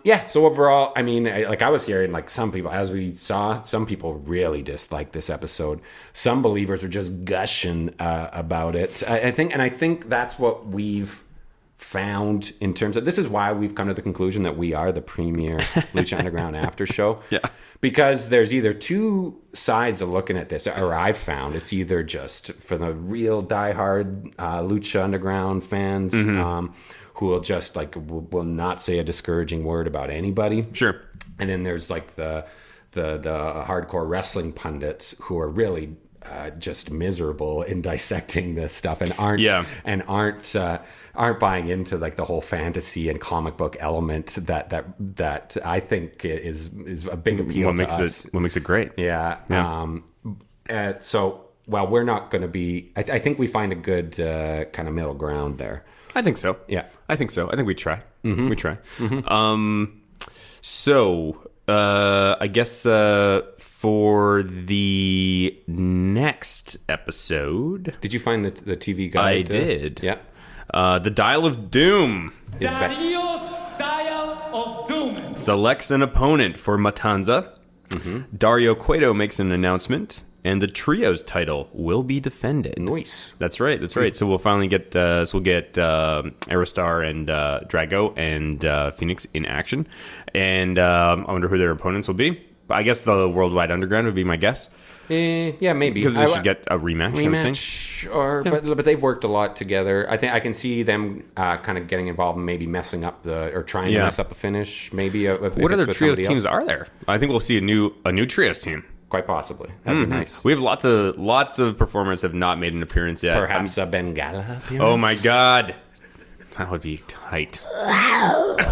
Yeah. So overall, I mean, I was hearing some people, as we saw, some people really disliked this episode. Some believers are just gushing about it. I think that's what we've found in terms of, this is why we've come to the conclusion that we are the premier Lucha Underground after show. Yeah. Because there's either 2 sides of looking at this, or I've found it's either just for the real diehard Lucha Underground fans who will just will not say a discouraging word about anybody. Sure. And then there's the hardcore wrestling pundits who are really just miserable in dissecting this stuff and aren't buying into the whole fantasy and comic book element that I think is a big appeal to us. What makes it great? Yeah. So well, we're not going to be. I think we find a good kind of middle ground there. I think so. Yeah, I think so. I think we try. Mm-hmm. We try. Mm-hmm. So I guess for the next episode, did you find the TV guide? I did. Yeah. The Dial of Doom is Dario's Dial of Doom selects an opponent for Matanza. Mm-hmm. Dario Cueto makes an announcement, and the Trios title will be defended. Nice. That's right. That's right. So we'll finally get Aerostar and Drago and Phoenix in action, and I wonder who their opponents will be. I guess the Worldwide Underground would be my guess. Yeah, maybe because they should get a rematch. But they've worked a lot together. I think I can see them kind of getting involved and maybe messing up trying to mess up a finish. Maybe what other Trios teams are there? I think we'll see a new Trios team. Quite possibly. That'd be nice. We have lots of performers have not made an appearance yet. Perhaps a Bengala appearance? Oh my god. That would be tight.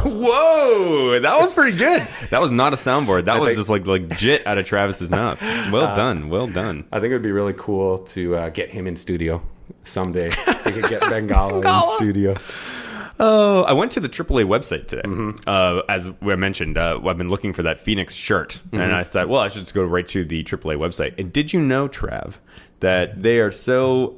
Whoa! That was pretty good. That was not a soundboard. That was just like legit out of Travis's mouth. Well done. Well done. I think it would be really cool to get him in studio someday. We could get Bengala in studio. Oh, I went to the AAA website today. As I mentioned, I've been looking for that Phoenix shirt. And I said, well, I should just go right to the AAA website. And did you know, Trav, that they are so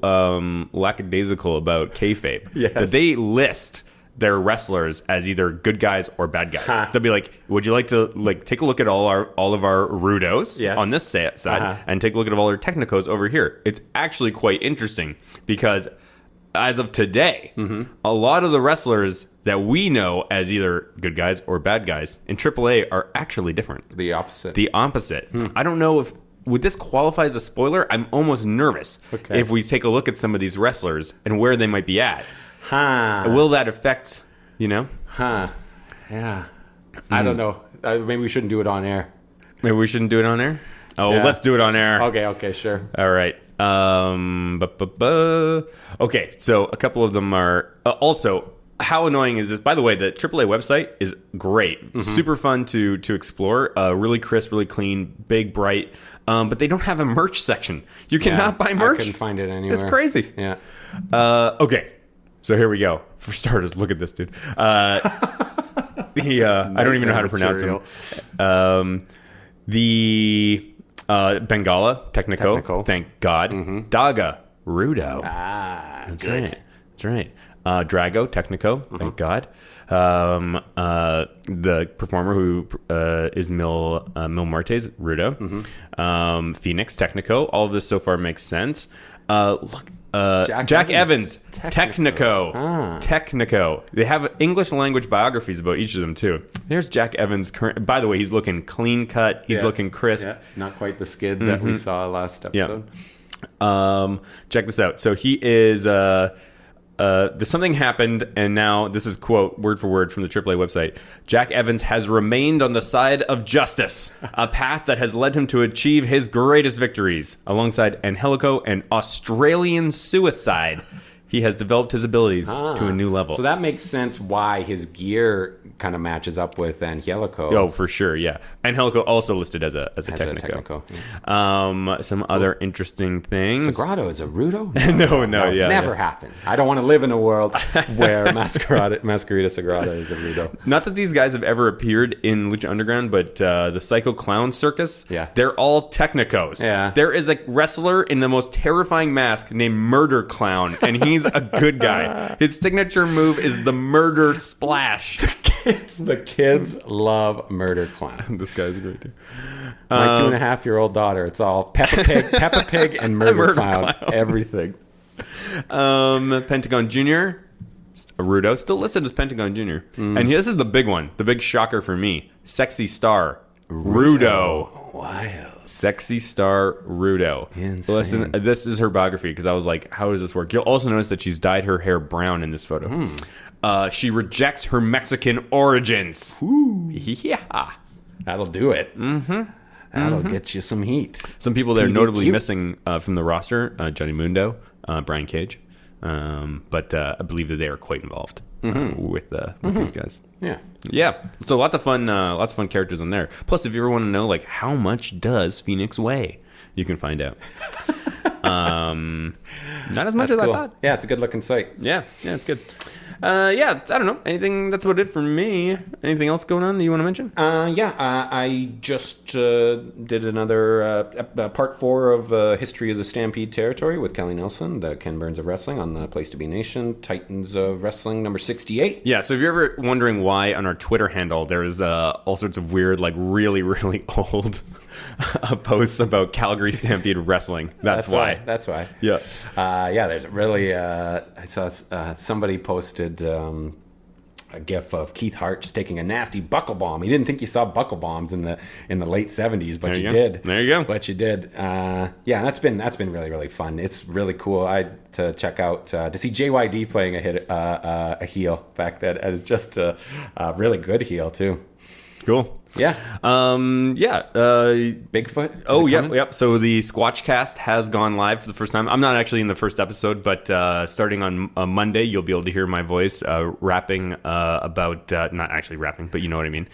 lackadaisical about kayfabe that they list their wrestlers as either good guys or bad guys. They'll be like, would you like to take a look at all of our Rudos on this side and take a look at all our Technicos over here? It's actually quite interesting because as of today, a lot of the wrestlers that we know as either good guys or bad guys in AAA are actually different. The opposite. The opposite. I don't know if would this qualify as a spoiler. I'm almost nervous if we take a look at some of these wrestlers and where they might be at. Will that affect, Yeah. I don't know. Maybe we shouldn't do it on air. Maybe we shouldn't do it on air? Oh, well, let's do it on air. Okay, sure. All right. Okay, so a couple of them are... also, how annoying is this? By the way, the AAA website is great. Super fun to explore. Really crisp, really clean, big, bright. But they don't have a merch section. You cannot buy merch. I couldn't find it anywhere. It's crazy. Yeah. Okay, so here we go. For starters, look at this dude. I don't even know how to pronounce him. The Bengala, Technico, thank God. Daga, Rudo. That's good. right. That's right. Drago, Technico, thank God. The performer who is Mil Martes, Rudo. Phoenix, Technico. All of this so far makes sense. Look, Jack Evans, Technico. Technico. They have English language biographies about each of them too. There's Jack Evans. By the way, he's looking clean cut. He's looking crisp. Yeah. Not quite the skid that we saw last episode. Check this out. So he is... something happened, and now this is quote word for word from the AAA website. Jack Evans has remained on the side of justice, a path that has led him to achieve his greatest victories. Alongside Angelico and Australian Suicide, he has developed his abilities to a new level. So that makes sense why his gear kind of matches up with Angelico. Oh, for sure, yeah. Angelico also listed as a Technico. Some other interesting things. Sagrada is a Rudo? No, never happened. I don't want to live in a world where Mascarita Sagrada is a Rudo. Not that these guys have ever appeared in Lucha Underground, but the Psycho Clown Circus, they're all Technicos. Yeah. There is a wrestler in the most terrifying mask named Murder Clown, and he's a good guy. His signature move is the Murder Splash. The kids love Murder Clown. This guy's great too. My 2.5-year-old daughter. It's all Peppa Pig, and Murder Clown. Everything. Pentagon Jr. Rudo, still listed as Pentagon Jr. And this is the big one, the big shocker for me. Sexy Star Rudo. Wild. Sexy Star Rudo. Insane. Listen, this is her biography because I was like, how does this work? You'll also notice that she's dyed her hair brown in this photo. She rejects her Mexican origins. Ooh. Yeah. That'll do it. That'll get you some heat. Some people that are notably missing from the roster, Johnny Mundo, Brian Cage. But I believe that they are quite involved with these guys. Yeah. So lots of fun characters in there. Plus, if you ever want to know, like, how much does Phoenix weigh? you can find out. Not as much as cool. I thought. Yeah, it's a good looking site. Yeah, it's good. I don't know. Anything? That's about it for me. Anything else going on that you want to mention? I just did another part 4 of History of the Stampede Territory with Kelly Nelson, the Ken Burns of Wrestling, on the Place to Be Nation, Titans of Wrestling number 68. Yeah, so if you're ever wondering why on our Twitter handle there's all sorts of weird, like really, really old posts about Calgary Stampede Wrestling. That's why. That's why. Yeah. There's really, I saw somebody posted a gif of Keith Hart just taking a nasty buckle bomb. He didn't think you saw buckle bombs in the late 70s, but you did. There you go. But you did. That's been really, really fun. It's really cool. To check out to see JYD playing a heel back then. And it's just a really good heel too. Cool. Yeah. Bigfoot. Oh, yep. So the Squatchcast has gone live for the first time. I'm not actually in the first episode, but starting on Monday, you'll be able to hear my voice rapping about, not actually rapping, but you know what I mean.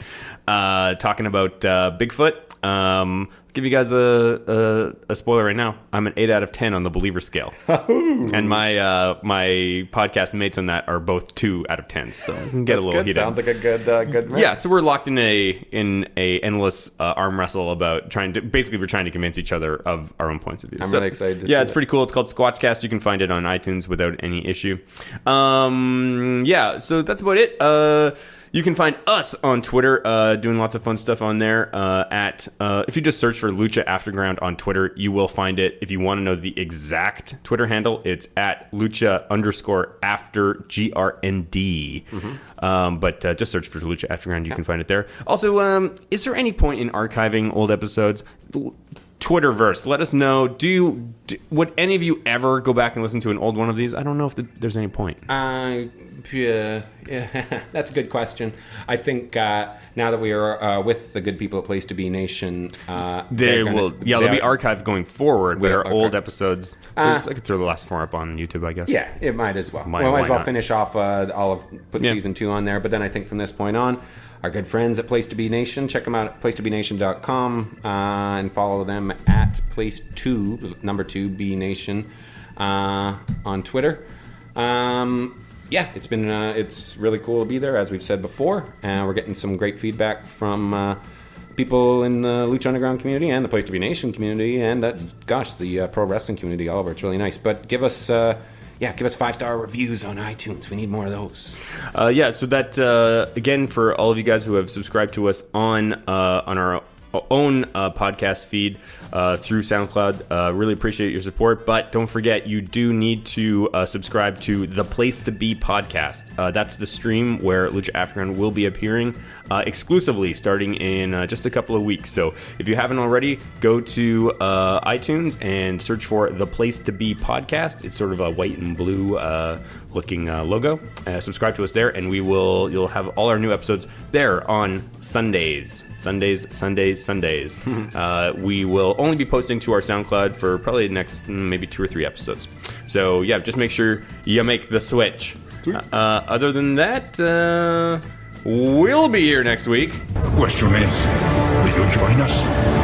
Talking about Bigfoot. Give you guys a spoiler right now. I'm an 8 out of 10 on the believer scale. And my podcast mates on that are both 2 out of 10. So you can get a little heated. Sounds like a good mix. Yeah, so we're locked in a endless arm wrestle about trying to convince each other of our own points of view. I'm really excited to see it's pretty cool. It's called Squatchcast. You can find it on iTunes without any issue. So that's about it. You can find us on Twitter, doing lots of fun stuff on there. If you just search for Lucha Afterground on Twitter, you will find it. If you want to know the exact Twitter handle, it's at Lucha_After GRND. Mm-hmm. But just search for Lucha Afterground. You can find it there. Also, is there any point in archiving old episodes? Twitterverse, let us know. Would any of you ever go back and listen to an old one of these? I don't know if there's any point. Yeah, that's a good question. I think now that we are with the good people at Place to Be Nation, they'll be archived going forward with our old episodes. I could throw the last 4 up on YouTube, I guess. Yeah, it might as well. Might as well finish off season 2 on there. But then I think from this point on, our good friends at Place to Be Nation, check them out at placetobenation.com and follow them at Place2 Be Nation on Twitter. It's really cool to be there, as we've said before, and we're getting some great feedback from people in the Lucha Underground community and the Place to Be Nation community, and the pro wrestling community all over. It's really nice. But give us 5-star reviews on iTunes. We need more of those. So that again, for all of you guys who have subscribed to us on our own podcast feed through SoundCloud. Really appreciate your support, but don't forget, you do need to subscribe to the Place to Be podcast. That's the stream where Lucha Afterground will be appearing exclusively starting in just a couple of weeks. So if you haven't already, go to iTunes and search for the Place to Be podcast. It's sort of a white and blue looking logo. Subscribe to us there, and you'll have all our new episodes there on Sundays. We will only be posting to our SoundCloud for probably the next maybe 2 or 3 episodes. So yeah, just make sure you make the switch. Other than that, we'll be here next week. The question is, will you join us?